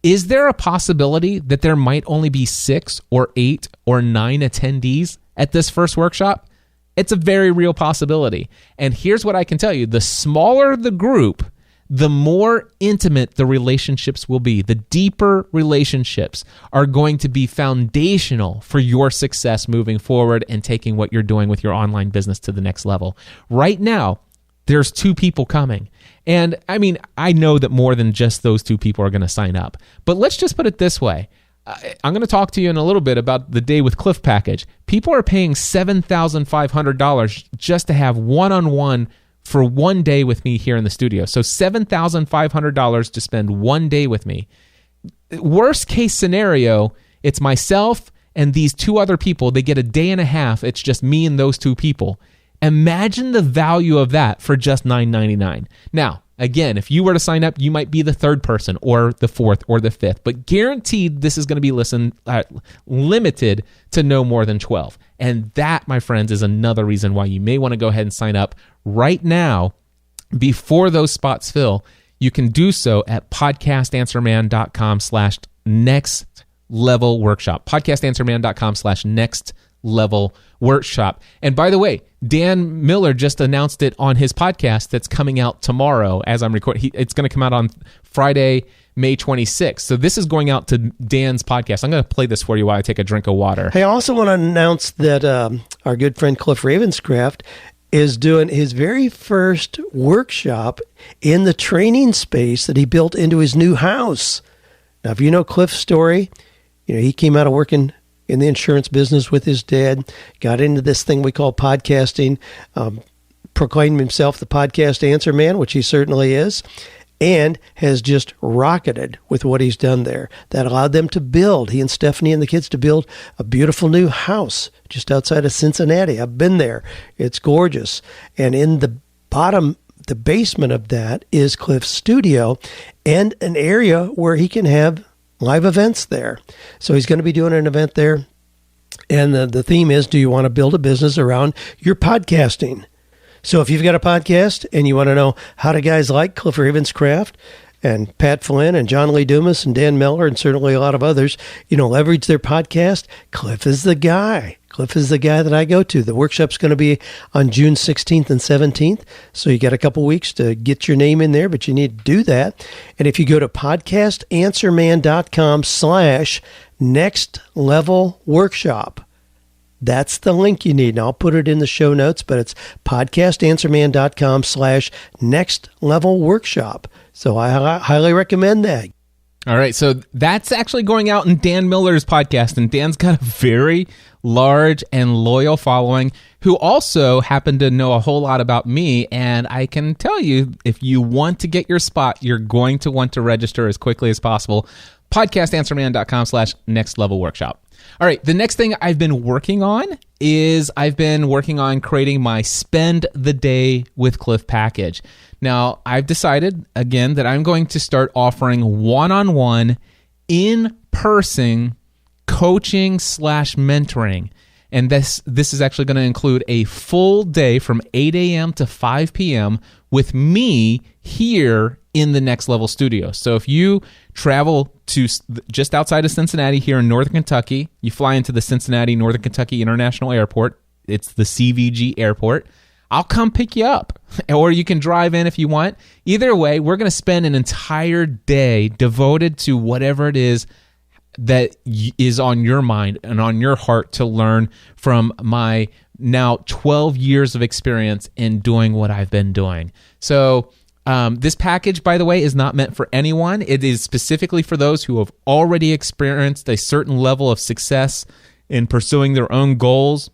Is there a possibility that there might only be 6 or 8 or 9 attendees at this first workshop? It's a very real possibility. And here's what I can tell you. The smaller the group, the more intimate the relationships will be. The deeper relationships are going to be foundational for your success moving forward and taking what you're doing with your online business to the next level. Right now, there's 2 people coming. And I mean, I know that more than just those 2 people are going to sign up. But let's just put it this way. I'm going to talk to you in a little bit about the Day with Cliff package. People are paying $7,500 just to have one-on-one for 1 day with me here in the studio. So $7,500 to spend 1 day with me. Worst case scenario, it's myself and these 2 other people. They get a day and a half. It's just me and those 2 people. Imagine the value of that for just $9.99. Now, again, if you were to sign up, you might be the 3rd person or the 4th or the 5th, but guaranteed this is going to be limited to no more than 12. And that, my friends, is another reason why you may want to go ahead and sign up right now before those spots fill. You can do so at podcastanswerman.com/next level workshop. podcastanswerman.com/next level workshop. And by the way, Dan Miller just announced it on his podcast that's coming out tomorrow as I'm recording. It's going to come out on Friday, May 26th. So this is going out to Dan's podcast. I'm going to play this for you while I take a drink of water. Hey, I also want to announce that our good friend Cliff Ravenscraft is doing his very first workshop in the training space that he built into his new house. Now, if you know Cliff's story, he came out of working in the insurance business with his dad, got into this thing we call podcasting, proclaimed himself the podcast answer man, which he certainly is, and has just rocketed with what he's done there. That allowed them to build, he and Stephanie and the kids, to build a beautiful new house just outside of Cincinnati. I've been there. It's gorgeous. And in the basement of that is Cliff's studio and an area where he can have live events there. So he's going to be doing an event there. And the theme is, do you want to build a business around your podcasting? So if you've got a podcast and you want to know how do guys like Cliff Ravenscraft and Pat Flynn and John Lee Dumas and Dan Miller and certainly a lot of others, leverage their podcast, Cliff is the guy. Cliff is the guy that I go to. The workshop's going to be on June 16th and 17th. So you got a couple weeks to get your name in there, but you need to do that. And if you go to podcastanswerman.com/next level workshop, that's the link you need. And I'll put it in the show notes, but it's podcastanswerman.com/next level workshop. So I highly recommend that. All right, so that's actually going out in Dan Miller's podcast, and Dan's got a very large and loyal following who also happen to know a whole lot about me, and I can tell you, if you want to get your spot, you're going to want to register as quickly as possible. podcastanswerman.com/next level workshop. All right, the next thing I've been working on is creating my Spend the Day with Cliff package. Now, I've decided, again, that I'm going to start offering one-on-one, in-person coaching / mentoring. And this is actually going to include a full day from 8 a.m. to 5 p.m. with me here in the Next Level studio. So if you travel to just outside of Cincinnati here in Northern Kentucky, you fly into the Cincinnati Northern Kentucky International Airport. It's the CVG airport. I'll come pick you up, or you can drive in if you want. Either way, we're going to spend an entire day devoted to whatever it is that is on your mind and on your heart to learn from my now 12 years of experience in doing what I've been doing. So this package, by the way, is not meant for anyone. It is specifically for those who have already experienced a certain level of success in pursuing their own goals,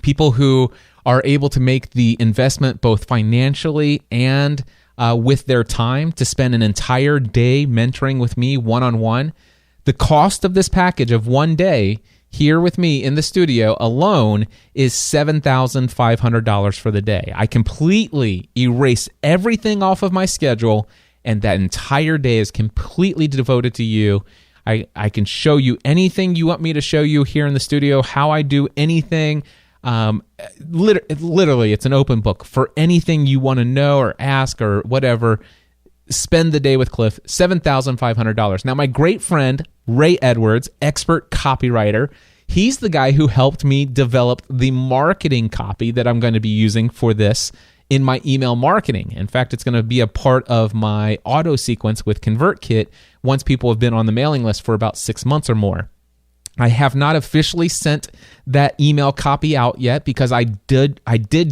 people who are able to make the investment both financially and with their time to spend an entire day mentoring with me one-on-one. The cost of this package of one day here with me in the studio alone is $7,500 for the day. I completely erase everything off of my schedule, and that entire day is completely devoted to you. I can show you anything you want me to show you here in the studio, how I do anything. Literally, it's an open book for anything you want to know or ask or whatever. Spend the Day with Cliff, $7,500. Now, my great friend, Ray Edwards, expert copywriter, he's the guy who helped me develop the marketing copy that I'm going to be using for this in my email marketing. In fact, it's going to be a part of my auto sequence with ConvertKit once people have been on the mailing list for about 6 months or more. I have not officially sent that email copy out yet because I did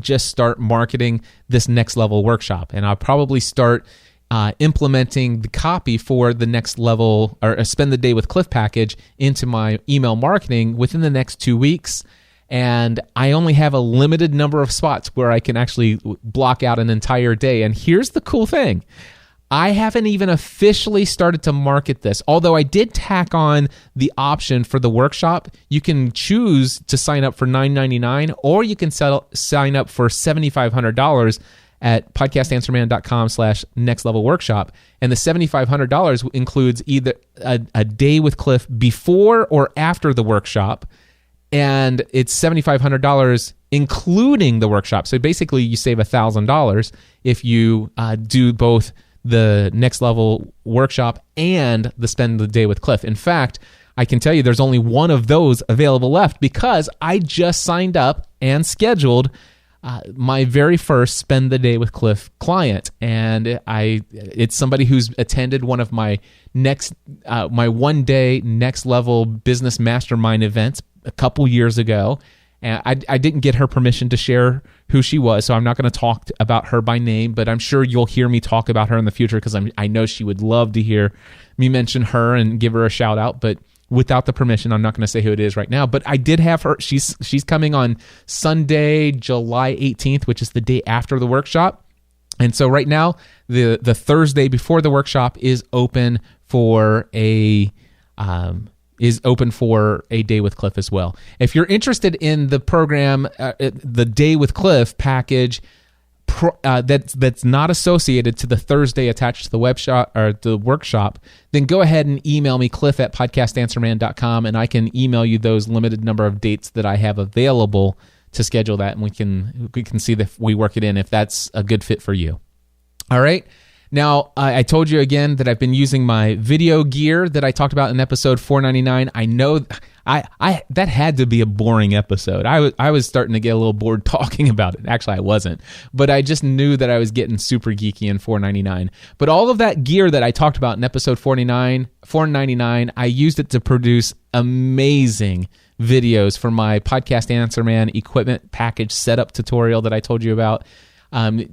just start marketing this Next Level workshop, and I'll probably start implementing the copy for the Next Level or Spend the Day with Cliff package into my email marketing within the next 2 weeks. And I only have a limited number of spots where I can actually block out an entire day. And here's the cool thing. I haven't even officially started to market this, although I did tack on the option for the workshop. You can choose to sign up for $9.99, or you can sign up for $7,500 at podcastanswerman.com/next level workshop. And the $7,500 includes either a day with Cliff before or after the workshop. And it's $7,500 including the workshop. So basically you save $1,000 if you do both the Next Level workshop and the Spend the Day with Cliff. In fact, I can tell you there's only one of those available left because I just signed up and scheduled my very first Spend the Day with Cliff client, and it's somebody who's attended one of my my one-day Next Level business mastermind events a couple years ago. And I didn't get her permission to share who she was, so I'm not going to talk about her by name, but I'm sure you'll hear me talk about her in the future because I know she would love to hear me mention her and give her a shout out. But without the permission, I'm not going to say who it is right now. But I did have her. She's coming on Sunday, July 18th, which is the day after the workshop. And so right now, the Thursday before the workshop is open for a day with Cliff as well. If you're interested in the program, the Day with Cliff package, that's not associated to the Thursday attached to the webshop or the workshop, then go ahead and email me, cliff@podcastanswerman.com, and I can email you those limited number of dates that I have available to schedule that, and we can see if we work it in if that's a good fit for you. All right. Now, I told you again that I've been using my video gear that I talked about in episode 499. I know I that had to be a boring episode. I was starting to get a little bored talking about it. Actually, I wasn't. But I just knew that I was getting super geeky in 499. But all of that gear that I talked about in episode 499, I used it to produce amazing videos for my Podcast Answer Man equipment package setup tutorial that I told you about.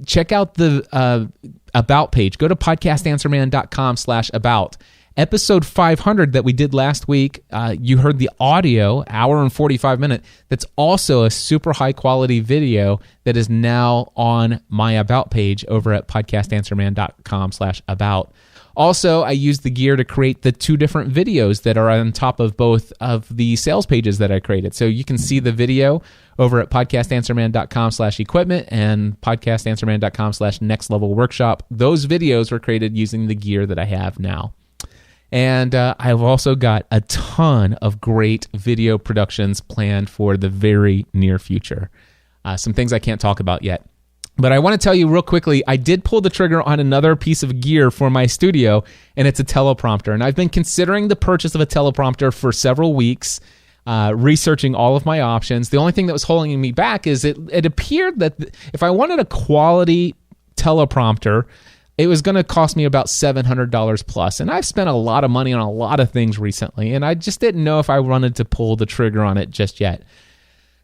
Check out the About page. Go to podcastanswerman.com/about. Episode 500 that we did last week, you heard the audio, hour and 45 minute. That's also a super high quality video that is now on my About page over at podcastanswerman.com/about. Also, I used the gear to create the 2 different videos that are on top of both of the sales pages that I created. So you can see the video over at podcastanswerman.com/equipment and podcastanswerman.com/nextlevelworkshop. Those videos were created using the gear that I have now. And I've also got a ton of great video productions planned for the very near future. Some things I can't talk about yet. But I want to tell you real quickly, I did pull the trigger on another piece of gear for my studio, and it's a teleprompter. And I've been considering the purchase of a teleprompter for several weeks, researching all of my options. The only thing that was holding me back is it appeared that if I wanted a quality teleprompter, it was going to cost me about $700 plus. And I've spent a lot of money on a lot of things recently, and I just didn't know if I wanted to pull the trigger on it just yet.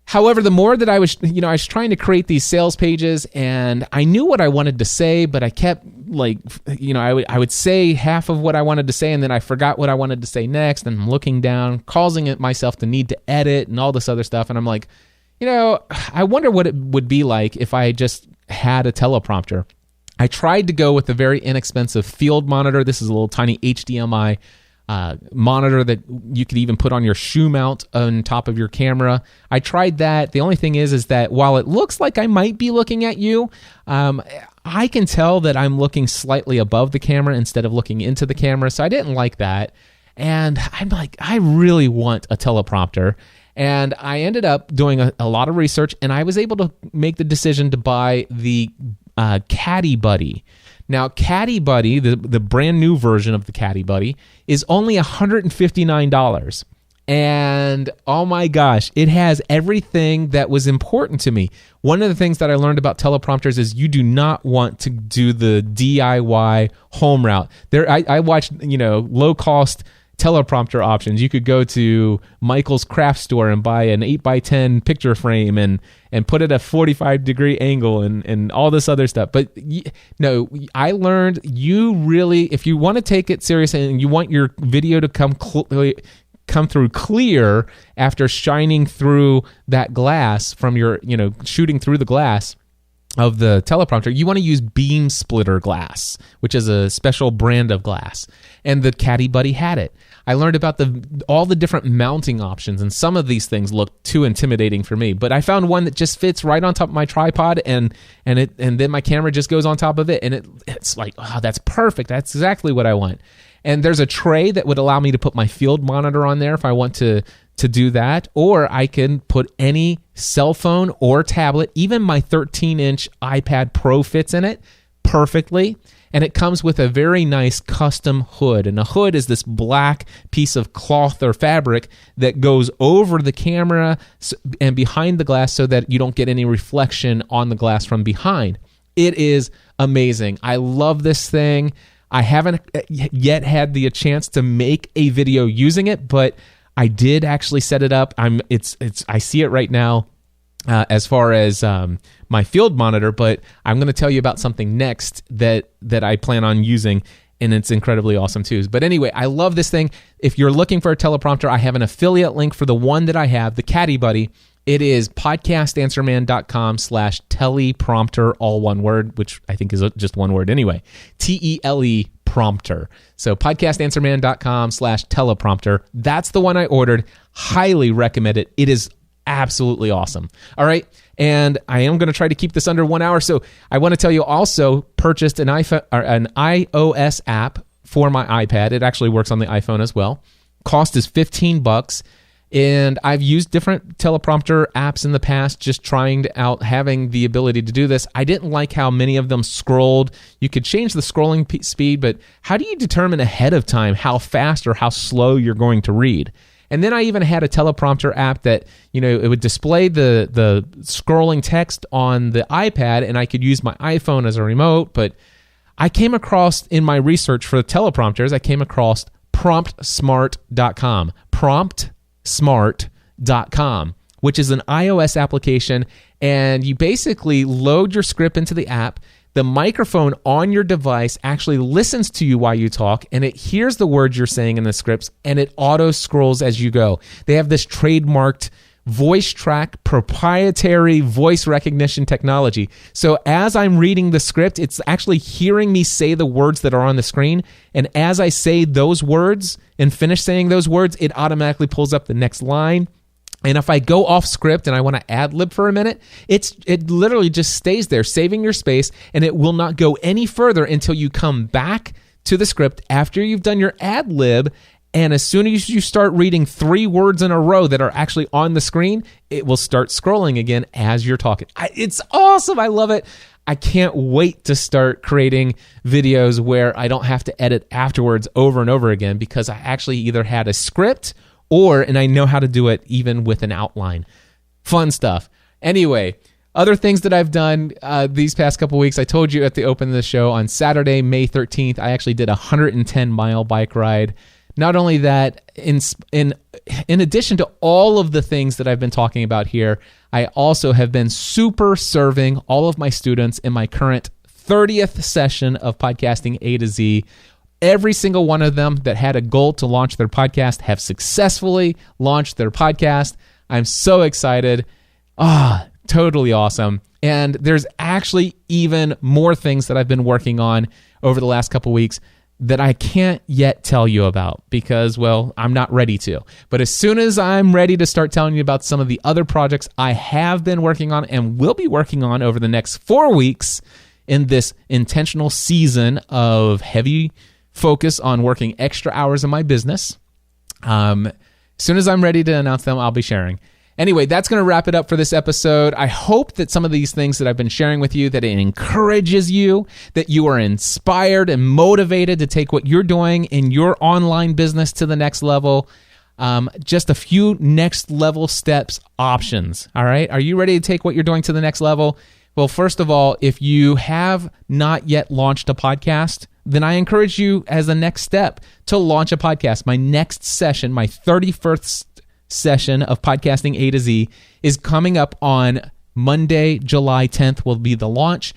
However, the more that I was trying to create these sales pages, and I knew what I wanted to say, but I kept I would say half of what I wanted to say, and then I forgot what I wanted to say next, and I'm looking down, causing it myself to need to edit and all this other stuff. And I'm like, I wonder what it would be like if I just had a teleprompter. I tried to go with a very inexpensive field monitor. This is a little tiny HDMI monitor that you could even put on your shoe mount on top of your camera. I tried that. The only thing is that while it looks like I might be looking at you, I can tell that I'm looking slightly above the camera instead of looking into the camera. So I didn't like that. And I'm like, I really want a teleprompter. And I ended up doing a lot of research, and I was able to make the decision to buy the Caddy Buddy. Now, Caddy Buddy, the brand new version of the Caddy Buddy, is only $159. And oh my gosh, it has everything that was important to me. One of the things that I learned about teleprompters is you do not want to do the DIY home route. I watched, low-cost teleprompter options. You could go to Michael's craft store and buy an 8x10 picture frame and put it at a 45-degree angle and all this other stuff. But no, I learned if you want to take it serious and you want your video to come through clear after shining through that glass from your, shooting through the glass of the teleprompter, you want to use beam splitter glass, which is a special brand of glass. And the Caddy Buddy had it. I learned about all the different mounting options, and some of these things look too intimidating for me. But I found one that just fits right on top of my tripod, and then my camera just goes on top of it, and it's like, oh, that's perfect. That's exactly what I want. And there's a tray that would allow me to put my field monitor on there if I want to do that, or I can put any cell phone or tablet. Even my 13-inch iPad Pro fits in it perfectly, and it comes with a very nice custom hood. And a hood is this black piece of cloth or fabric that goes over the camera and behind the glass so that you don't get any reflection on the glass from behind. It is amazing. I love this thing. I haven't yet had the chance to make a video using it, but I did actually set it up. I see it right now as far as my field monitor, but I'm going to tell you about something next that I plan on using, and it's incredibly awesome too. But anyway, I love this thing. If you're looking for a teleprompter, I have an affiliate link for the one that I have, the Caddy Buddy. It is podcastanswerman.com/teleprompter, all one word, which I think is just one word anyway. TELE prompter. So podcastanswerman.com/teleprompter. That's the one I ordered. Highly recommend it. It is absolutely awesome. All right. And I am going to try to keep this under 1 hour. So I want to tell you also purchased an iOS app for my iPad. It actually works on the iPhone as well. Cost is $15. And I've used different teleprompter apps in the past, just trying out having the ability to do this. I didn't like how many of them scrolled. You could change the scrolling speed, but how do you determine ahead of time how fast or how slow you're going to read? And then I even had a teleprompter app that, it would display the scrolling text on the iPad, and I could use my iPhone as a remote. But I came across, in my research for the teleprompters, I came across PromptSmart.com. PromptSmart.com, which is an iOS application, and you basically load your script into the app. The microphone on your device actually listens to you while you talk, and it hears the words you're saying in the scripts, and it auto scrolls as you go. They have this trademarked voice track proprietary voice recognition technology. So as I'm reading the script, it's actually hearing me say the words that are on the screen, and as I say those words and finish saying those words, it automatically pulls up the next line. And if I go off script and I want to ad lib for a minute, it literally just stays there, saving your space, and it will not go any further until you come back to the script after you've done your ad lib. And as soon as you start reading 3 words in a row that are actually on the screen, it will start scrolling again as you're talking. It's awesome. I love it. I can't wait to start creating videos where I don't have to edit afterwards over and over again, because I actually either had a script and I know how to do it even with an outline. Fun stuff. Anyway, other things that I've done these past couple weeks, I told you at the open of the show on Saturday, May 13th, I actually did a 110-mile bike ride. Not only that, in addition to all of the things that I've been talking about here, I also have been super serving all of my students in my current 30th session of Podcasting A to Z. Every single one of them that had a goal to launch their podcast have successfully launched their podcast. I'm so excited. Totally awesome. And there's actually even more things that I've been working on over the last couple weeks that I can't yet tell you about because, well, I'm not ready to. But as soon as I'm ready to start telling you about some of the other projects I have been working on and will be working on over the next 4 weeks in this intentional season of heavy focus on working extra hours in my business, as soon as I'm ready to announce them, I'll be sharing. Anyway, that's going to wrap it up for this episode. I hope that some of these things that I've been sharing with you, that it encourages you, that you are inspired and motivated to take what you're doing in your online business to the next level. Just a few next level steps options. All right. Are you ready to take what you're doing to the next level? Well, first of all, if you have not yet launched a podcast, then I encourage you as a next step to launch a podcast. My next session, my 31st session of Podcasting A to Z is coming up on Monday, July 10th will be the launch.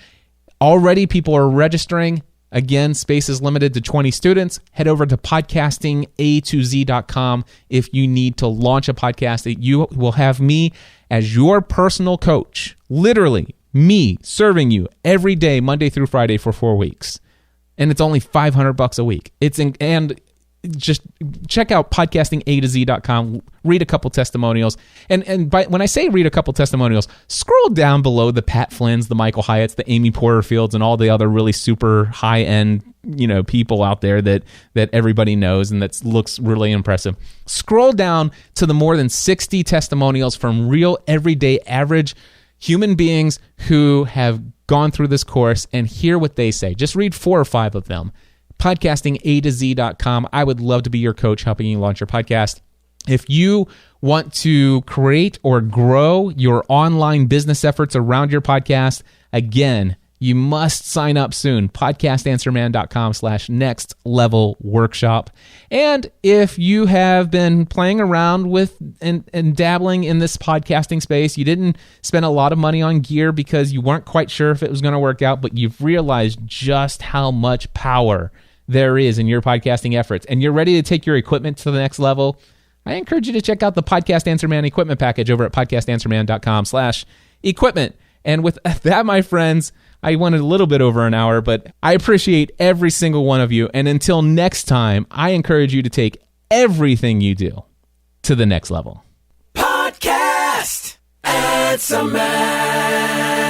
Already people are registering. Again, space is limited to 20 students. Head over to podcastinga2z.com if you need to launch a podcast. You will have me as your personal coach, literally me serving you every day, Monday through Friday for 4 weeks. And it's only $500 a week. And just check out podcastinga2z.com, read a couple testimonials. And when I say read a couple testimonials, scroll down below the Pat Flynn's, the Michael Hyatts, the Amy Porterfields, and all the other really super high-end, people out there that everybody knows and that looks really impressive. Scroll down to the more than 60 testimonials from real, everyday, average human beings who have gone through this course and hear what they say. Just read 4 or 5 of them. Podcastinga2z.com. I would love to be your coach helping you launch your podcast. If you want to create or grow your online business efforts around your podcast, again, you must sign up soon. podcastanswerman.com/next-level-workshop. And if you have been playing around with and dabbling in this podcasting space, you didn't spend a lot of money on gear because you weren't quite sure if it was going to work out, but you've realized just how much power there is in your podcasting efforts, and you're ready to take your equipment to the next level, I encourage you to check out the Podcast Answer Man equipment package over at podcastanswerman.com/equipment. And with that, my friends, I went a little bit over an hour, but I appreciate every single one of you. And until next time, I encourage you to take everything you do to the next level. Podcast Answer Man.